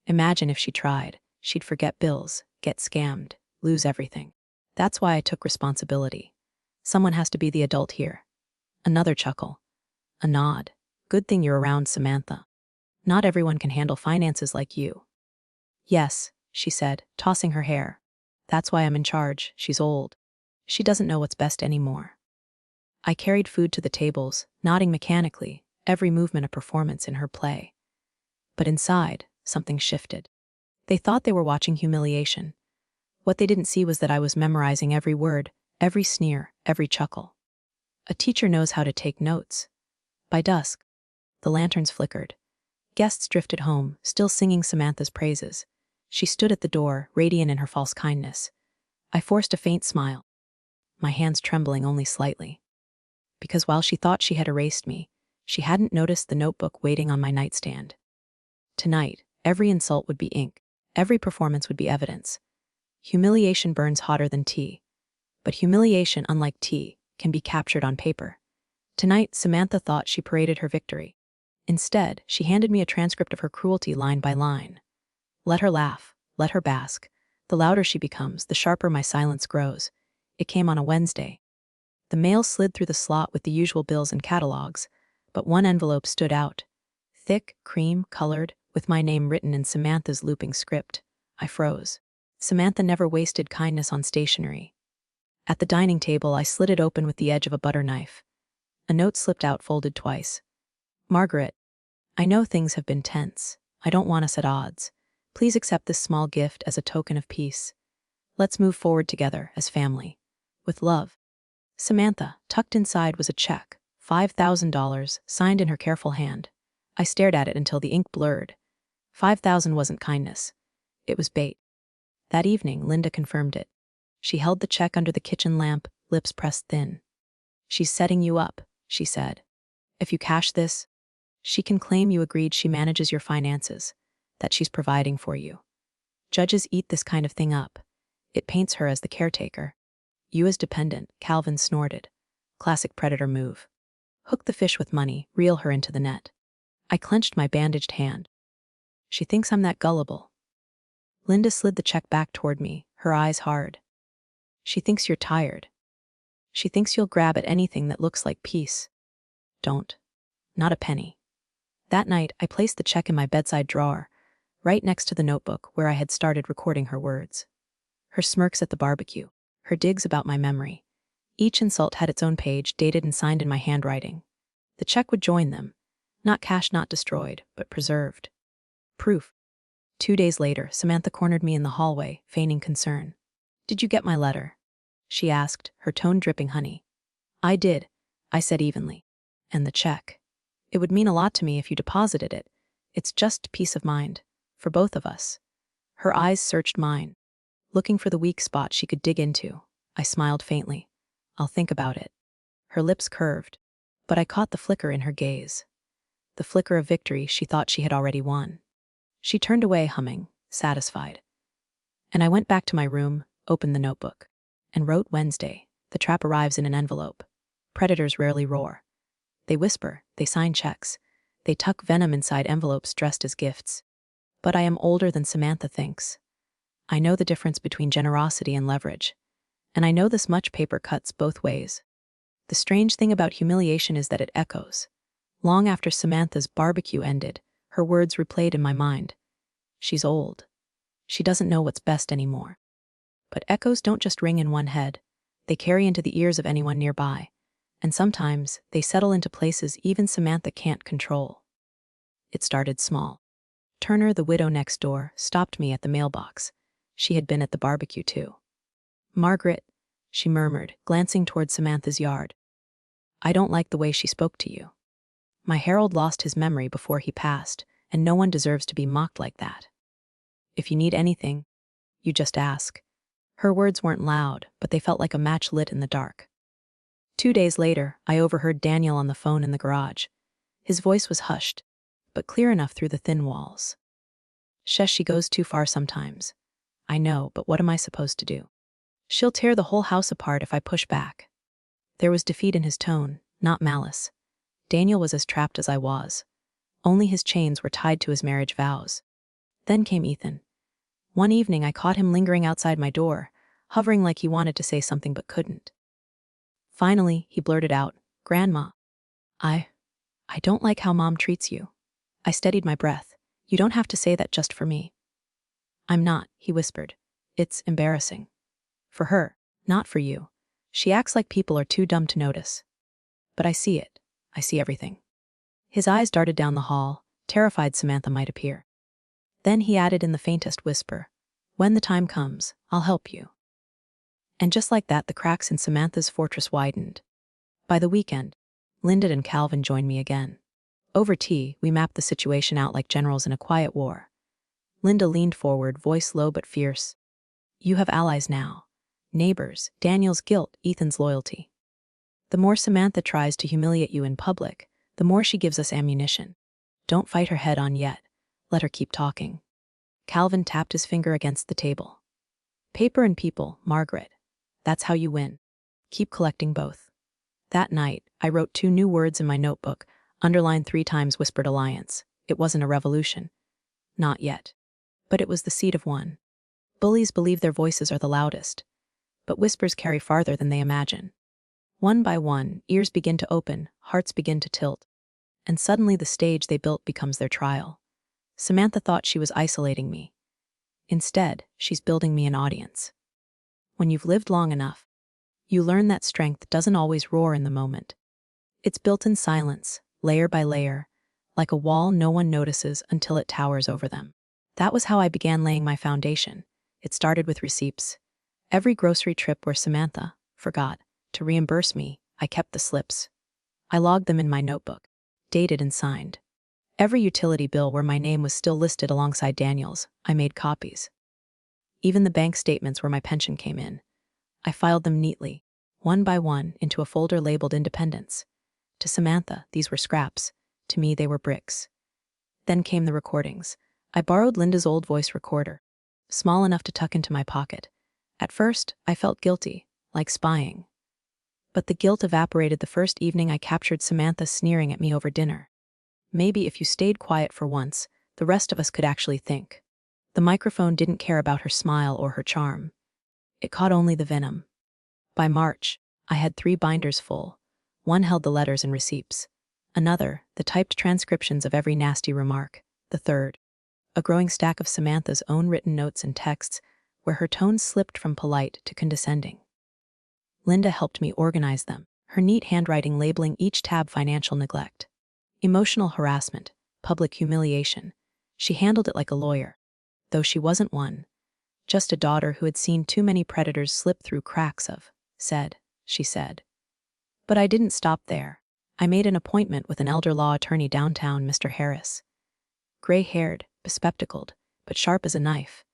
Imagine if she tried, she'd forget bills, get scammed, lose everything. That's why I took responsibility. Someone has to be the adult here. Another chuckle. A nod. Good thing you're around, Samantha. Not everyone can handle finances like you. Yes, she said, tossing her hair. That's why I'm in charge. She's old. She doesn't know what's best anymore. I carried food to the tables, nodding mechanically, every movement a performance in her play. But inside, something shifted. They thought they were watching humiliation. What they didn't see was that I was memorizing every word, every sneer, every chuckle. A teacher knows how to take notes. By dusk, the lanterns flickered. Guests drifted home, still singing Samantha's praises. She stood at the door, radiant in her false kindness. I forced a faint smile, my hands trembling only slightly. Because while she thought she had erased me, she hadn't noticed the notebook waiting on my nightstand. Tonight, every insult would be ink, every performance would be evidence. Humiliation burns hotter than tea. But humiliation, unlike tea, can be captured on paper. Tonight, Samantha thought she paraded her victory. Instead, she handed me a transcript of her cruelty line by line. Let her laugh, let her bask. The louder she becomes, the sharper my silence grows. It came on a Wednesday. The mail slid through the slot with the usual bills and catalogs, but one envelope stood out. Thick, cream-colored, with my name written in Samantha's looping script. I froze. Samantha never wasted kindness on stationery. At the dining table, I slid it open with the edge of a butter knife. A note slipped out folded twice. Margaret, I know things have been tense. I don't want us at odds. Please accept this small gift as a token of peace. Let's move forward together as family. With love. Samantha. Tucked inside was a check, $5,000, signed in her careful hand. I stared at it until the ink blurred. 5,000 wasn't kindness. It was bait. That evening, Linda confirmed it. She held the check under the kitchen lamp, lips pressed thin. She's setting you up, she said. If you cash this, she can claim you agreed she manages your finances, that she's providing for you. Judges eat this kind of thing up. It paints her as the caretaker. You as dependent, Calvin snorted. Classic predator move. Hook the fish with money, reel her into the net. I clenched my bandaged hand. She thinks I'm that gullible. Linda slid the check back toward me, her eyes hard. She thinks you're tired. She thinks you'll grab at anything that looks like peace. Don't. Not a penny. That night, I placed the check in my bedside drawer, right next to the notebook where I had started recording her words. Her smirks at the barbecue, her digs about my memory. Each insult had its own page, dated and signed in my handwriting. The check would join them. Not cashed, not destroyed, but preserved. Proof. 2 days later, Samantha cornered me in the hallway, feigning concern. Did you get my letter? She asked, her tone dripping honey. I did, I said evenly. And the check. It would mean a lot to me if you deposited it. It's just peace of mind. For both of us. Her eyes searched mine, looking for the weak spot she could dig into. I smiled faintly. I'll think about it. Her lips curved, but I caught the flicker in her gaze. The flicker of victory she thought she had already won. She turned away, humming, satisfied. And I went back to my room, opened the notebook, and wrote Wednesday. The trap arrives in an envelope. Predators rarely roar. They whisper, they sign checks. They tuck venom inside envelopes dressed as gifts. But I am older than Samantha thinks. I know the difference between generosity and leverage. And I know this much paper cuts both ways. The strange thing about humiliation is that it echoes. Long after Samantha's barbecue ended, her words replayed in my mind. She's old. She doesn't know what's best anymore. But echoes don't just ring in one head. They carry into the ears of anyone nearby. And sometimes they settle into places even Samantha can't control. It started small. Turner, the widow next door, stopped me at the mailbox. She had been at the barbecue too. Margaret, she murmured, glancing toward Samantha's yard. I don't like the way she spoke to you. My Harold lost his memory before he passed, and no one deserves to be mocked like that. If you need anything, you just ask. Her words weren't loud, but they felt like a match lit in the dark. 2 days later, I overheard Daniel on the phone in the garage. His voice was hushed, but clear enough through the thin walls. Shesh, she goes too far sometimes. I know, but what am I supposed to do? She'll tear the whole house apart if I push back. There was defeat in his tone, not malice. Daniel was as trapped as I was. Only his chains were tied to his marriage vows. Then came Ethan. One evening I caught him lingering outside my door, hovering like he wanted to say something but couldn't. Finally, he blurted out, Grandma. I don't like how Mom treats you. I steadied my breath. You don't have to say that just for me. I'm not, he whispered. It's embarrassing. For her, not for you. She acts like people are too dumb to notice. But I see it. I see everything. His eyes darted down the hall, terrified Samantha might appear. Then he added in the faintest whisper, when the time comes, I'll help you. And just like that, the cracks in Samantha's fortress widened. By the weekend, Linda and Calvin joined me again. Over tea, we mapped the situation out like generals in a quiet war. Linda leaned forward, voice low but fierce. You have allies now. Neighbors, Daniel's guilt, Ethan's loyalty. The more Samantha tries to humiliate you in public, the more she gives us ammunition. Don't fight her head on yet. Let her keep talking. Calvin tapped his finger against the table. Paper and people, Margaret. That's how you win. Keep collecting both. That night, I wrote 2 new words in my notebook, underlined 3 times, whispered alliance. It wasn't a revolution. Not yet. But it was the seed of one. Bullies believe their voices are the loudest. But whispers carry farther than they imagine. One by one, ears begin to open, hearts begin to tilt. And suddenly the stage they built becomes their trial. Samantha thought she was isolating me. Instead, she's building me an audience. When you've lived long enough, you learn that strength doesn't always roar in the moment. It's built in silence, layer by layer, like a wall no one notices until it towers over them. That was how I began laying my foundation. It started with receipts. Every grocery trip where Samantha forgot to reimburse me, I kept the slips. I logged them in my notebook, dated and signed. Every utility bill where my name was still listed alongside Daniel's, I made copies. Even the bank statements where my pension came in, I filed them neatly, one by one, into a folder labeled Independence. To Samantha, these were scraps. To me, they were bricks. Then came the recordings. I borrowed Linda's old voice recorder, small enough to tuck into my pocket. At first, I felt guilty, like spying. But the guilt evaporated the first evening I captured Samantha sneering at me over dinner. Maybe if you stayed quiet for once, the rest of us could actually think. The microphone didn't care about her smile or her charm. It caught only the venom. By March, I had 3 binders full. One held the letters and receipts. Another, the typed transcriptions of every nasty remark. The third, a growing stack of Samantha's own written notes and texts, where her tone slipped from polite to condescending. Linda helped me organize them, her neat handwriting labeling each tab financial neglect, emotional harassment, public humiliation. She handled it like a lawyer, though she wasn't one. Just a daughter who had seen too many predators slip through cracks of, she said. But I didn't stop there. I made an appointment with an elder law attorney downtown, Mr. Harris. Gray-haired, bespectacled, but sharp as a knife.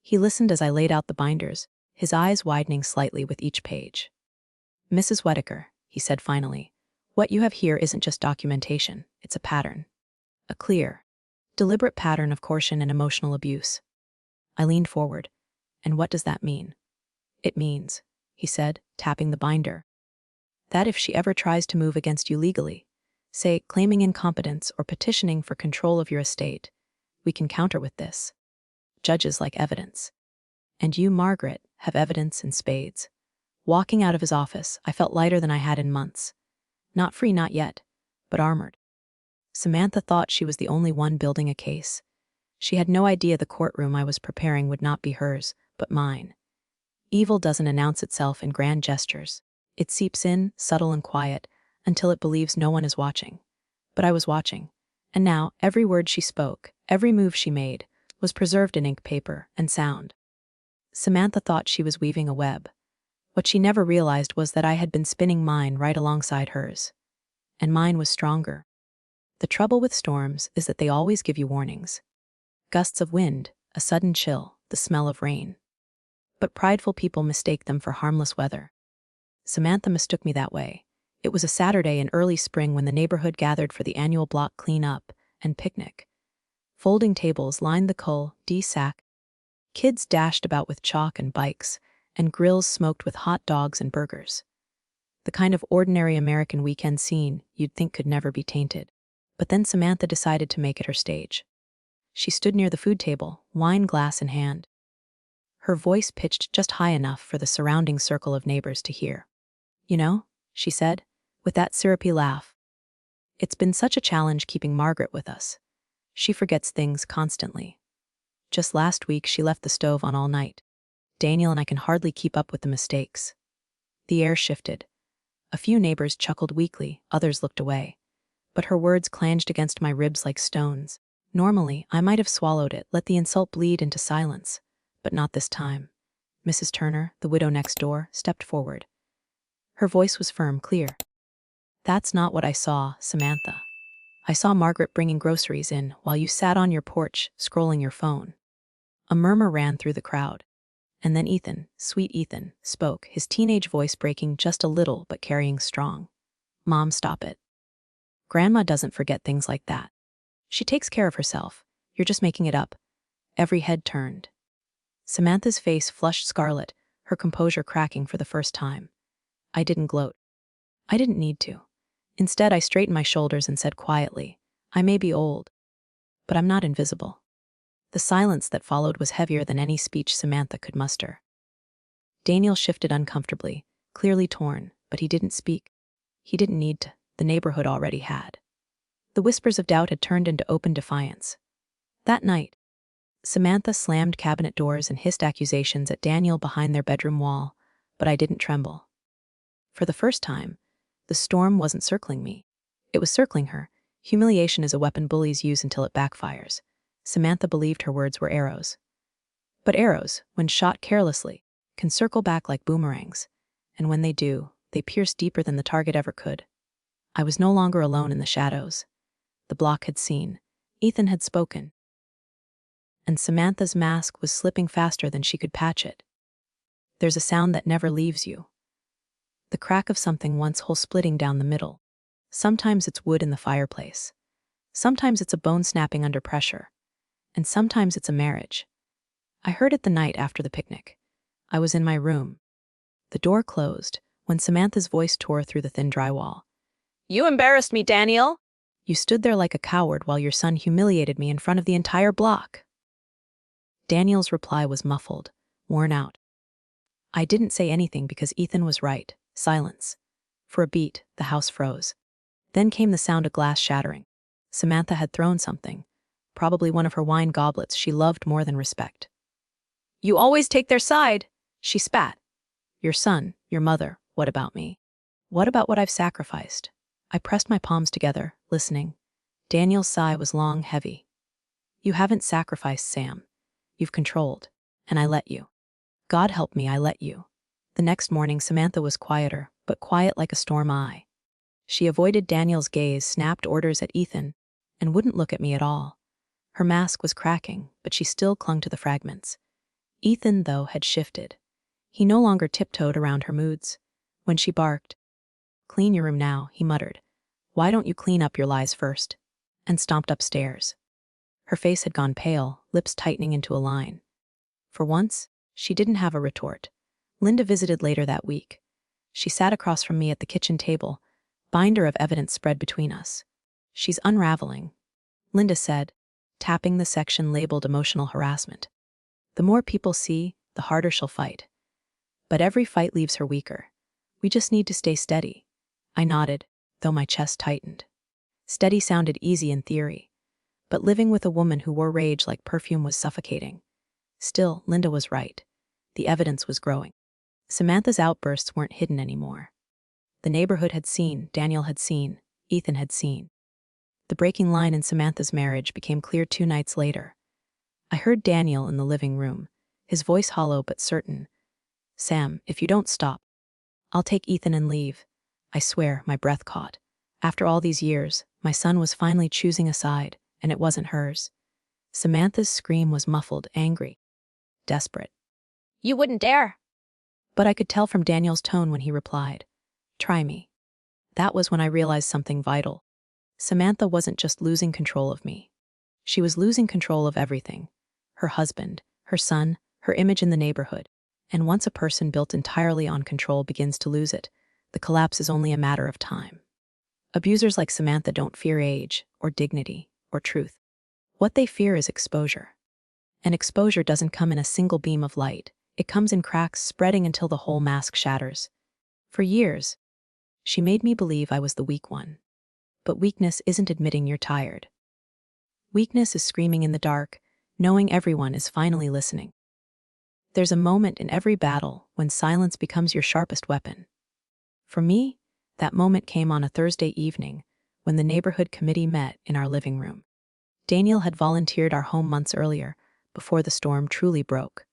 He listened as I laid out the binders, his eyes widening slightly with each page. "Mrs. Whittaker," he said finally, "what you have here isn't just documentation, it's a pattern. A clear, deliberate pattern of coercion and emotional abuse." I leaned forward. "And what does that mean?" "It means," he said, tapping the binder, "that if she ever tries to move against you legally, say claiming incompetence or petitioning for control of your estate, we can counter with this. Judges like evidence. And you, Margaret, have evidence in spades." Walking out of his office, I felt lighter than I had in months. Not free, not yet, but armored. Samantha thought she was the only one building a case. She had no idea the courtroom I was preparing would not be hers, but mine. Evil doesn't announce itself in grand gestures. It seeps in, subtle and quiet, until it believes no one is watching. But I was watching, and now every word she spoke, every move she made, was preserved in ink, paper, and sound. Samantha thought she was weaving a web. What she never realized was that I had been spinning mine right alongside hers. And mine was stronger. The trouble with storms is that they always give you warnings. Gusts of wind, a sudden chill, the smell of rain. But prideful people mistake them for harmless weather. Samantha mistook me that way. It was a Saturday in early spring when the neighborhood gathered for the annual block cleanup and picnic. Folding tables lined the cul-de-sac. Kids dashed about with chalk and bikes, and grills smoked with hot dogs and burgers. The kind of ordinary American weekend scene you'd think could never be tainted. But then Samantha decided to make it her stage. She stood near the food table, wine glass in hand. Her voice pitched just high enough for the surrounding circle of neighbors to hear. "You know," she said, with that syrupy laugh, "it's been such a challenge keeping Margaret with us. She forgets things constantly. Just last week she left the stove on all night. Daniel and I can hardly keep up with the mistakes." The air shifted. A few neighbors chuckled weakly, others looked away. But her words clanged against my ribs like stones. Normally, I might have swallowed it, let the insult bleed into silence. But not this time. Mrs. Turner, the widow next door, stepped forward. Her voice was firm, clear. "That's not what I saw, Samantha. I saw Margaret bringing groceries in while you sat on your porch, scrolling your phone." A murmur ran through the crowd. And then Ethan, sweet Ethan, spoke, his teenage voice breaking just a little but carrying strong. "Mom, stop it. Grandma doesn't forget things like that. She takes care of herself. You're just making it up." Every head turned. Samantha's face flushed scarlet, her composure cracking for the first time. I didn't gloat. I didn't need to. Instead, I straightened my shoulders and said quietly, "I may be old, but I'm not invisible." The silence that followed was heavier than any speech Samantha could muster. Daniel shifted uncomfortably, clearly torn, but he didn't speak. He didn't need to. The neighborhood already had. The whispers of doubt had turned into open defiance. That night, Samantha slammed cabinet doors and hissed accusations at Daniel behind their bedroom wall, but I didn't tremble. For the first time, the storm wasn't circling me. It was circling her. Humiliation is a weapon bullies use until it backfires. Samantha believed her words were arrows. But arrows, when shot carelessly, can circle back like boomerangs, and when they do, they pierce deeper than the target ever could. I was no longer alone in the shadows. The block had seen, Ethan had spoken, and Samantha's mask was slipping faster than she could patch it. There's a sound that never leaves you. The crack of something once whole splitting down the middle. Sometimes it's wood in the fireplace. Sometimes it's a bone snapping under pressure. And sometimes it's a marriage. I heard it the night after the picnic. I was in my room. The door closed when Samantha's voice tore through the thin drywall. "You embarrassed me, Daniel! You stood there like a coward while your son humiliated me in front of the entire block." Daniel's reply was muffled, worn out. I didn't say anything because Ethan was right. Silence. For a beat, the house froze. Then came the sound of glass shattering. Samantha had thrown something, probably one of her wine goblets she loved more than respect. "You always take their side," she spat. "Your son, your mother, what about me? What about what I've sacrificed?" I pressed my palms together, listening. Daniel's sigh was long, heavy. "You haven't sacrificed, Sam. You've controlled, and I let you. God help me, I let you." The next morning, Samantha was quieter, but quiet like a storm eye. She avoided Daniel's gaze, snapped orders at Ethan, and wouldn't look at me at all. Her mask was cracking, but she still clung to the fragments. Ethan, though, had shifted. He no longer tiptoed around her moods. When she barked, "Clean your room now," he muttered. "Why don't you clean up your lies first?" And stomped upstairs. Her face had gone pale, lips tightening into a line. For once, she didn't have a retort. Linda visited later that week. She sat across from me at the kitchen table, binder of evidence spread between us. "She's unraveling," Linda said, tapping the section labeled emotional harassment. "The more people see, the harder she'll fight. But every fight leaves her weaker. We just need to stay steady." I nodded, though my chest tightened. Steady sounded easy in theory, but living with a woman who wore rage like perfume was suffocating. Still, Linda was right. The evidence was growing. Samantha's outbursts weren't hidden anymore. The neighborhood had seen, Daniel had seen, Ethan had seen. The breaking line in Samantha's marriage became clear 2 nights later. I heard Daniel in the living room, his voice hollow but certain. "Sam, if you don't stop, I'll take Ethan and leave." I swear, my breath caught. After all these years, my son was finally choosing a side, and it wasn't hers. Samantha's scream was muffled, angry, desperate. "You wouldn't dare!" But I could tell from Daniel's tone when he replied, "Try me." That was when I realized something vital. Samantha wasn't just losing control of me. She was losing control of everything. Her husband, her son, her image in the neighborhood. And once a person built entirely on control begins to lose it, the collapse is only a matter of time. Abusers like Samantha don't fear age, or dignity, or truth. What they fear is exposure. And exposure doesn't come in a single beam of light. It comes in cracks spreading until the whole mask shatters. For years, she made me believe I was the weak one. But weakness isn't admitting you're tired. Weakness is screaming in the dark, knowing everyone is finally listening. There's a moment in every battle when silence becomes your sharpest weapon. For me, that moment came on a Thursday evening when the neighborhood committee met in our living room. Daniel had volunteered our home months earlier, before the storm truly broke.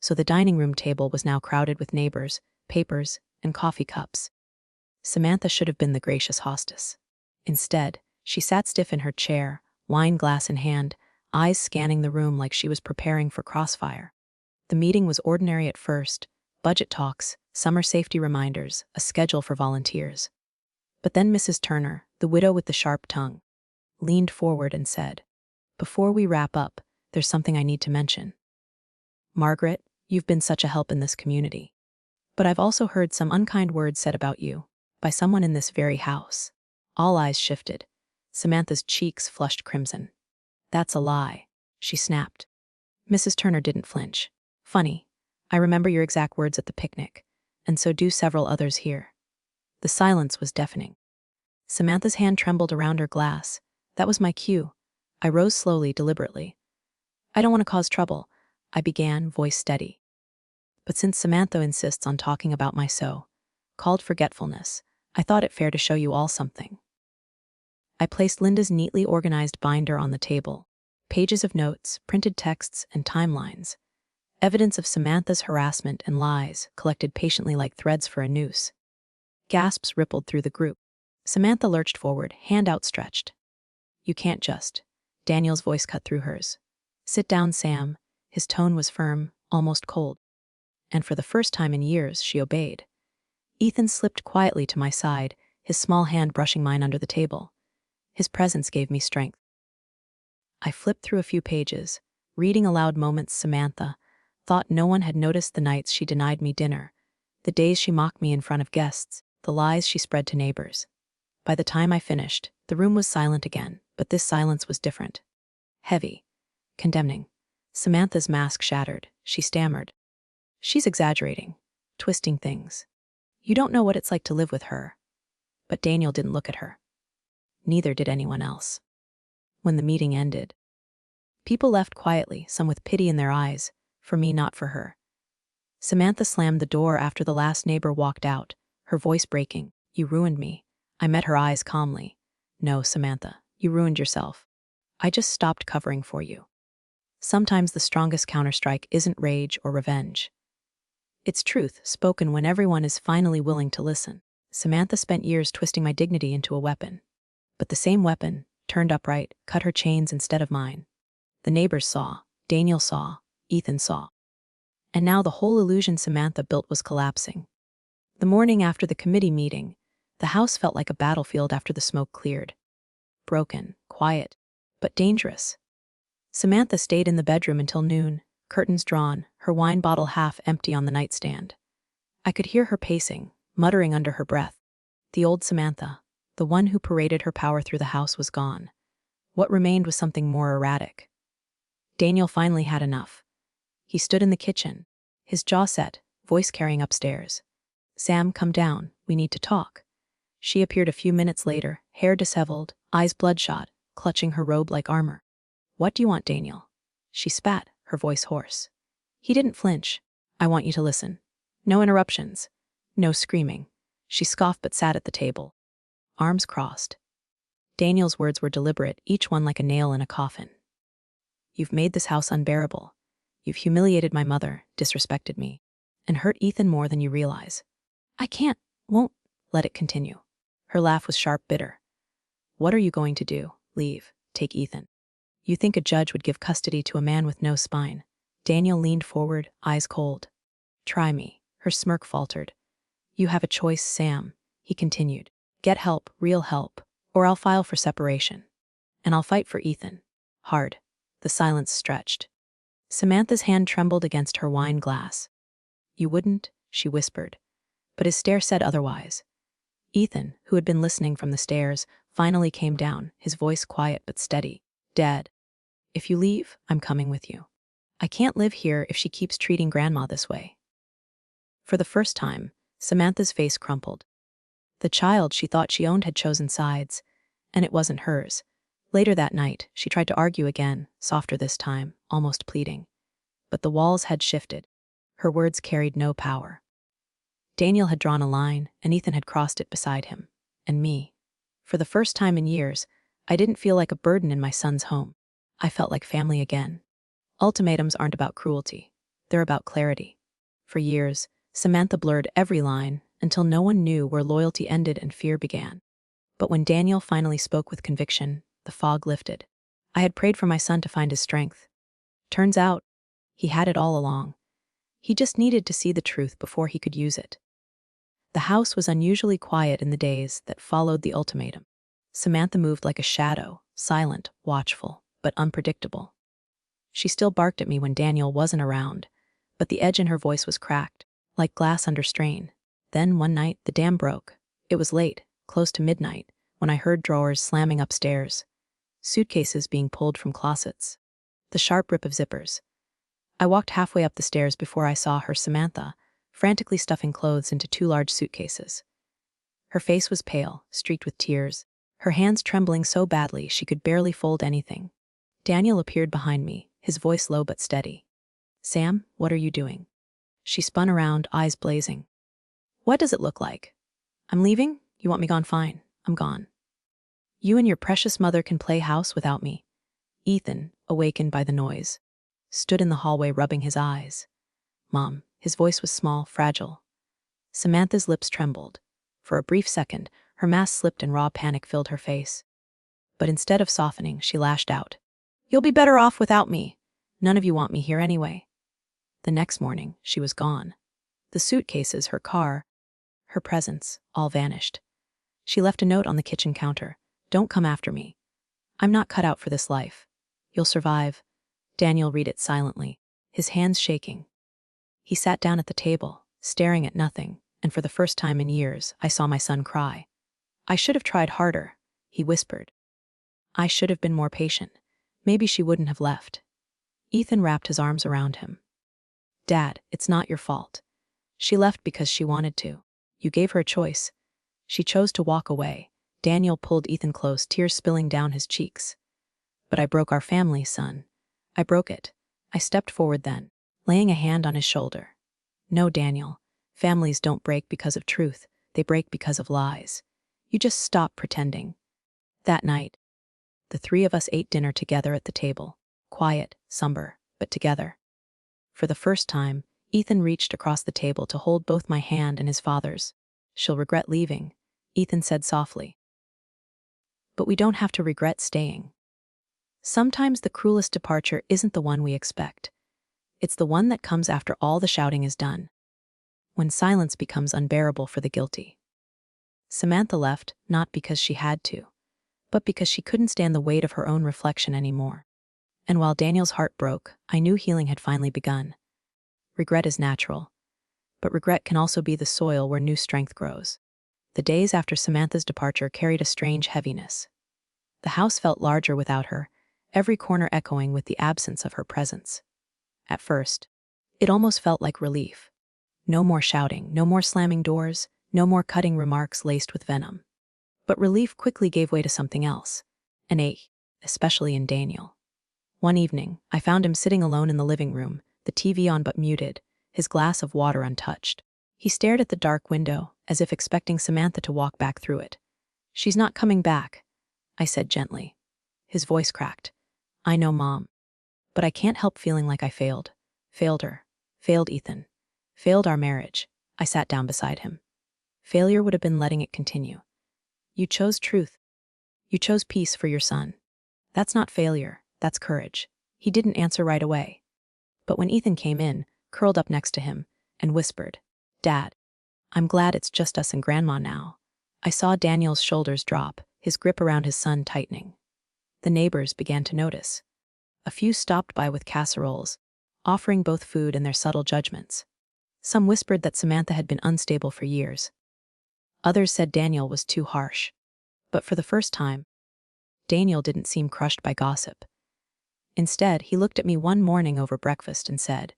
So the dining room table was now crowded with neighbors, papers, and coffee cups. Samantha should have been the gracious hostess. Instead, she sat stiff in her chair, wine glass in hand, eyes scanning the room like she was preparing for crossfire. The meeting was ordinary at first: budget talks, summer safety reminders, a schedule for volunteers. But then Mrs. Turner, the widow with the sharp tongue, leaned forward and said, "Before we wrap up, there's something I need to mention. Margaret, you've been such a help in this community. But I've also heard some unkind words said about you, by someone in this very house." All eyes shifted. Samantha's cheeks flushed crimson. "That's a lie," she snapped. Mrs. Turner didn't flinch. "Funny. I remember your exact words at the picnic, and so do several others here." The silence was deafening. Samantha's hand trembled around her glass. That was my cue. I rose slowly, deliberately. "I don't want to cause trouble," I began, voice steady. But since Samantha insists on talking about my so-called forgetfulness, I thought it fair to show you all something. I placed Linda's neatly organized binder on the table, pages of notes, printed texts, and timelines. Evidence of Samantha's harassment and lies, collected patiently like threads for a noose. Gasps rippled through the group. Samantha lurched forward, hand outstretched. "You can't just." Daniel's voice cut through hers. "Sit down, Sam." His tone was firm, almost cold. And for the first time in years, she obeyed. Ethan slipped quietly to my side, his small hand brushing mine under the table. His presence gave me strength. I flipped through a few pages, reading aloud moments Samantha thought no one had noticed: the nights she denied me dinner, the days she mocked me in front of guests, the lies she spread to neighbors. By the time I finished, the room was silent again, but this silence was different. Heavy. Condemning. Samantha's mask shattered. She stammered. "She's exaggerating. Twisting things. You don't know what it's like to live with her." But Daniel didn't look at her. Neither did anyone else. When the meeting ended, people left quietly, some with pity in their eyes, for me, not for her. Samantha slammed the door after the last neighbor walked out, her voice breaking. "You ruined me." I met her eyes calmly. "No, Samantha, you ruined yourself. I just stopped covering for you." Sometimes the strongest counterstrike isn't rage or revenge. It's truth, spoken when everyone is finally willing to listen. Samantha spent years twisting my dignity into a weapon. But the same weapon, turned upright, cut her chains instead of mine. The neighbors saw, Daniel saw, Ethan saw. And now the whole illusion Samantha built was collapsing. The morning after the committee meeting, the house felt like a battlefield after the smoke cleared. Broken, quiet, but dangerous. Samantha stayed in the bedroom until noon, curtains drawn, her wine bottle half empty on the nightstand. I could hear her pacing, muttering under her breath. The old Samantha, the one who paraded her power through the house, was gone. What remained was something more erratic. Daniel finally had enough. He stood in the kitchen, his jaw set, voice carrying upstairs. "Sam, come down, we need to talk." She appeared a few minutes later, hair disheveled, eyes bloodshot, clutching her robe like armor. "What do you want, Daniel?" She spat, her voice hoarse. He didn't flinch. "I want you to listen. No interruptions. No screaming." She scoffed but sat at the table, arms crossed. Daniel's words were deliberate, each one like a nail in a coffin. "You've made this house unbearable. You've humiliated my mother, disrespected me, and hurt Ethan more than you realize. I won't let it continue." Her laugh was sharp, bitter. "What are you going to do? Leave? Take Ethan? You think a judge would give custody to a man with no spine?" Daniel leaned forward, eyes cold. "Try me." Her smirk faltered. "You have a choice, Sam," he continued. "Get help, real help, or I'll file for separation. And I'll fight for Ethan." Hard. The silence stretched. Samantha's hand trembled against her wine glass. "You wouldn't?" she whispered. But his stare said otherwise. Ethan, who had been listening from the stairs, finally came down, his voice quiet but steady. "Dad, if you leave, I'm coming with you. I can't live here if she keeps treating Grandma this way." For the first time, Samantha's face crumpled. The child she thought she owned had chosen sides, and it wasn't hers. Later that night, she tried to argue again, softer this time, almost pleading. But the walls had shifted. Her words carried no power. Daniel had drawn a line, and Ethan had crossed it beside him. And me. For the first time in years, I didn't feel like a burden in my son's home. I felt like family again. Ultimatums aren't about cruelty. They're about clarity. For years, Samantha blurred every line until no one knew where loyalty ended and fear began. But when Daniel finally spoke with conviction, the fog lifted. I had prayed for my son to find his strength. Turns out, he had it all along. He just needed to see the truth before he could use it. The house was unusually quiet in the days that followed the ultimatum. Samantha moved like a shadow, silent, watchful, but unpredictable. She still barked at me when Daniel wasn't around, but the edge in her voice was cracked, like glass under strain. Then one night, the dam broke. It was late, close to midnight, when I heard drawers slamming upstairs, suitcases being pulled from closets, the sharp rip of zippers. I walked halfway up the stairs before I saw her, Samantha, frantically stuffing clothes into 2 large suitcases. Her face was pale, streaked with tears, her hands trembling so badly she could barely fold anything. Daniel appeared behind me, his voice low but steady. "Sam, what are you doing?" She spun around, eyes blazing. "What does it look like? I'm leaving? You want me gone? Fine, I'm gone. You and your precious mother can play house without me." Ethan, awakened by the noise, stood in the hallway rubbing his eyes. "Mom," his voice was small, fragile. Samantha's lips trembled. For a brief second, her mask slipped and raw panic filled her face. But instead of softening, she lashed out. "You'll be better off without me. None of you want me here anyway." The next morning, she was gone. The suitcases, her car, her presents, all vanished. She left a note on the kitchen counter. "Don't come after me. I'm not cut out for this life. You'll survive." Daniel read it silently, his hands shaking. He sat down at the table, staring at nothing, and for the first time in years, I saw my son cry. "I should have tried harder," he whispered. "I should have been more patient. Maybe she wouldn't have left." Ethan wrapped his arms around him. "Dad, it's not your fault. She left because she wanted to. You gave her a choice. She chose to walk away." Daniel pulled Ethan close, tears spilling down his cheeks. "But I broke our family, son. I broke it." I stepped forward then, laying a hand on his shoulder. "No, Daniel. Families don't break because of truth. They break because of lies. You just stop pretending." That night, the three of us ate dinner together at the table. Quiet, somber, but together. For the first time, Ethan reached across the table to hold both my hand and his father's. "She'll regret leaving," Ethan said softly. "But we don't have to regret staying. Sometimes the cruelest departure isn't the one we expect. It's the one that comes after all the shouting is done. When silence becomes unbearable for the guilty." Samantha left, not because she had to, but because she couldn't stand the weight of her own reflection anymore. And while Daniel's heart broke, I knew healing had finally begun. Regret is natural, but regret can also be the soil where new strength grows. The days after Samantha's departure carried a strange heaviness. The house felt larger without her, every corner echoing with the absence of her presence. At first, it almost felt like relief. No more shouting, no more slamming doors, no more cutting remarks laced with venom. But relief quickly gave way to something else, an ache, especially in Daniel. One evening, I found him sitting alone in the living room, the TV on but muted, his glass of water untouched. He stared at the dark window, as if expecting Samantha to walk back through it. "She's not coming back," I said gently. His voice cracked. "I know, Mom. But I can't help feeling like I failed. Failed her. Failed Ethan. Failed our marriage." I sat down beside him. "Failure would have been letting it continue. You chose truth. You chose peace for your son. That's not failure, that's courage." He didn't answer right away. But when Ethan came in, curled up next to him, and whispered, "Dad, I'm glad it's just us and Grandma now." I saw Daniel's shoulders drop, his grip around his son tightening. The neighbors began to notice. A few stopped by with casseroles, offering both food and their subtle judgments. Some whispered that Samantha had been unstable for years. Others said Daniel was too harsh. But for the first time, Daniel didn't seem crushed by gossip. Instead, he looked at me one morning over breakfast and said,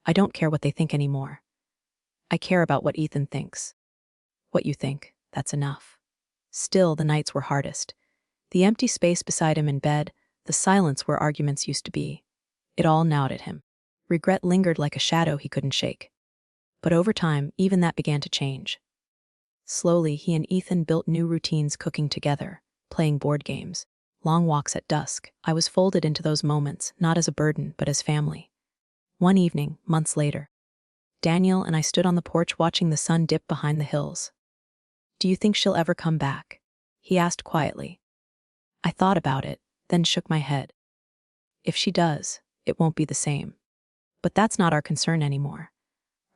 "I don't care what they think anymore. I care about what Ethan thinks. What you think, that's enough." Still, the nights were hardest. The empty space beside him in bed, the silence where arguments used to be. It all gnawed at him. Regret lingered like a shadow he couldn't shake. But over time, even that began to change. Slowly, he and Ethan built new routines, cooking together, playing board games, long walks at dusk. I was folded into those moments, not as a burden, but as family. One evening, months later, Daniel and I stood on the porch watching the sun dip behind the hills. "Do you think she'll ever come back?" he asked quietly. I thought about it, then shook my head. "If she does, it won't be the same. But that's not our concern anymore.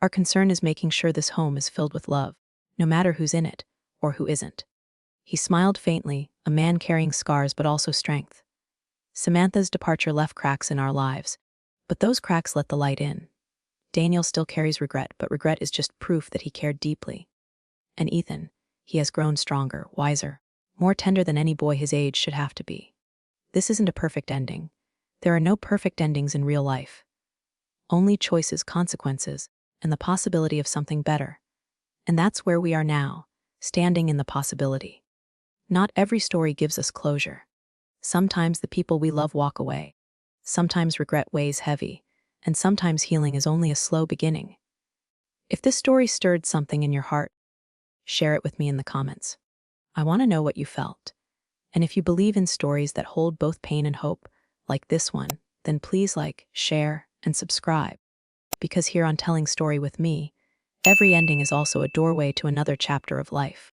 Our concern is making sure this home is filled with love, no matter who's in it, or who isn't." He smiled faintly, a man carrying scars but also strength. Samantha's departure left cracks in our lives, but those cracks let the light in. Daniel still carries regret, but regret is just proof that he cared deeply. And Ethan, he has grown stronger, wiser, more tender than any boy his age should have to be. This isn't a perfect ending. There are no perfect endings in real life. Only choices, consequences, and the possibility of something better. And that's where we are now, standing in the possibility. Not every story gives us closure. Sometimes the people we love walk away. Sometimes regret weighs heavy, and sometimes healing is only a slow beginning. If this story stirred something in your heart, share it with me in the comments. I want to know what you felt. And if you believe in stories that hold both pain and hope, like this one, then please like, share, and subscribe, because here on Telling Story with Me, every ending is also a doorway to another chapter of life.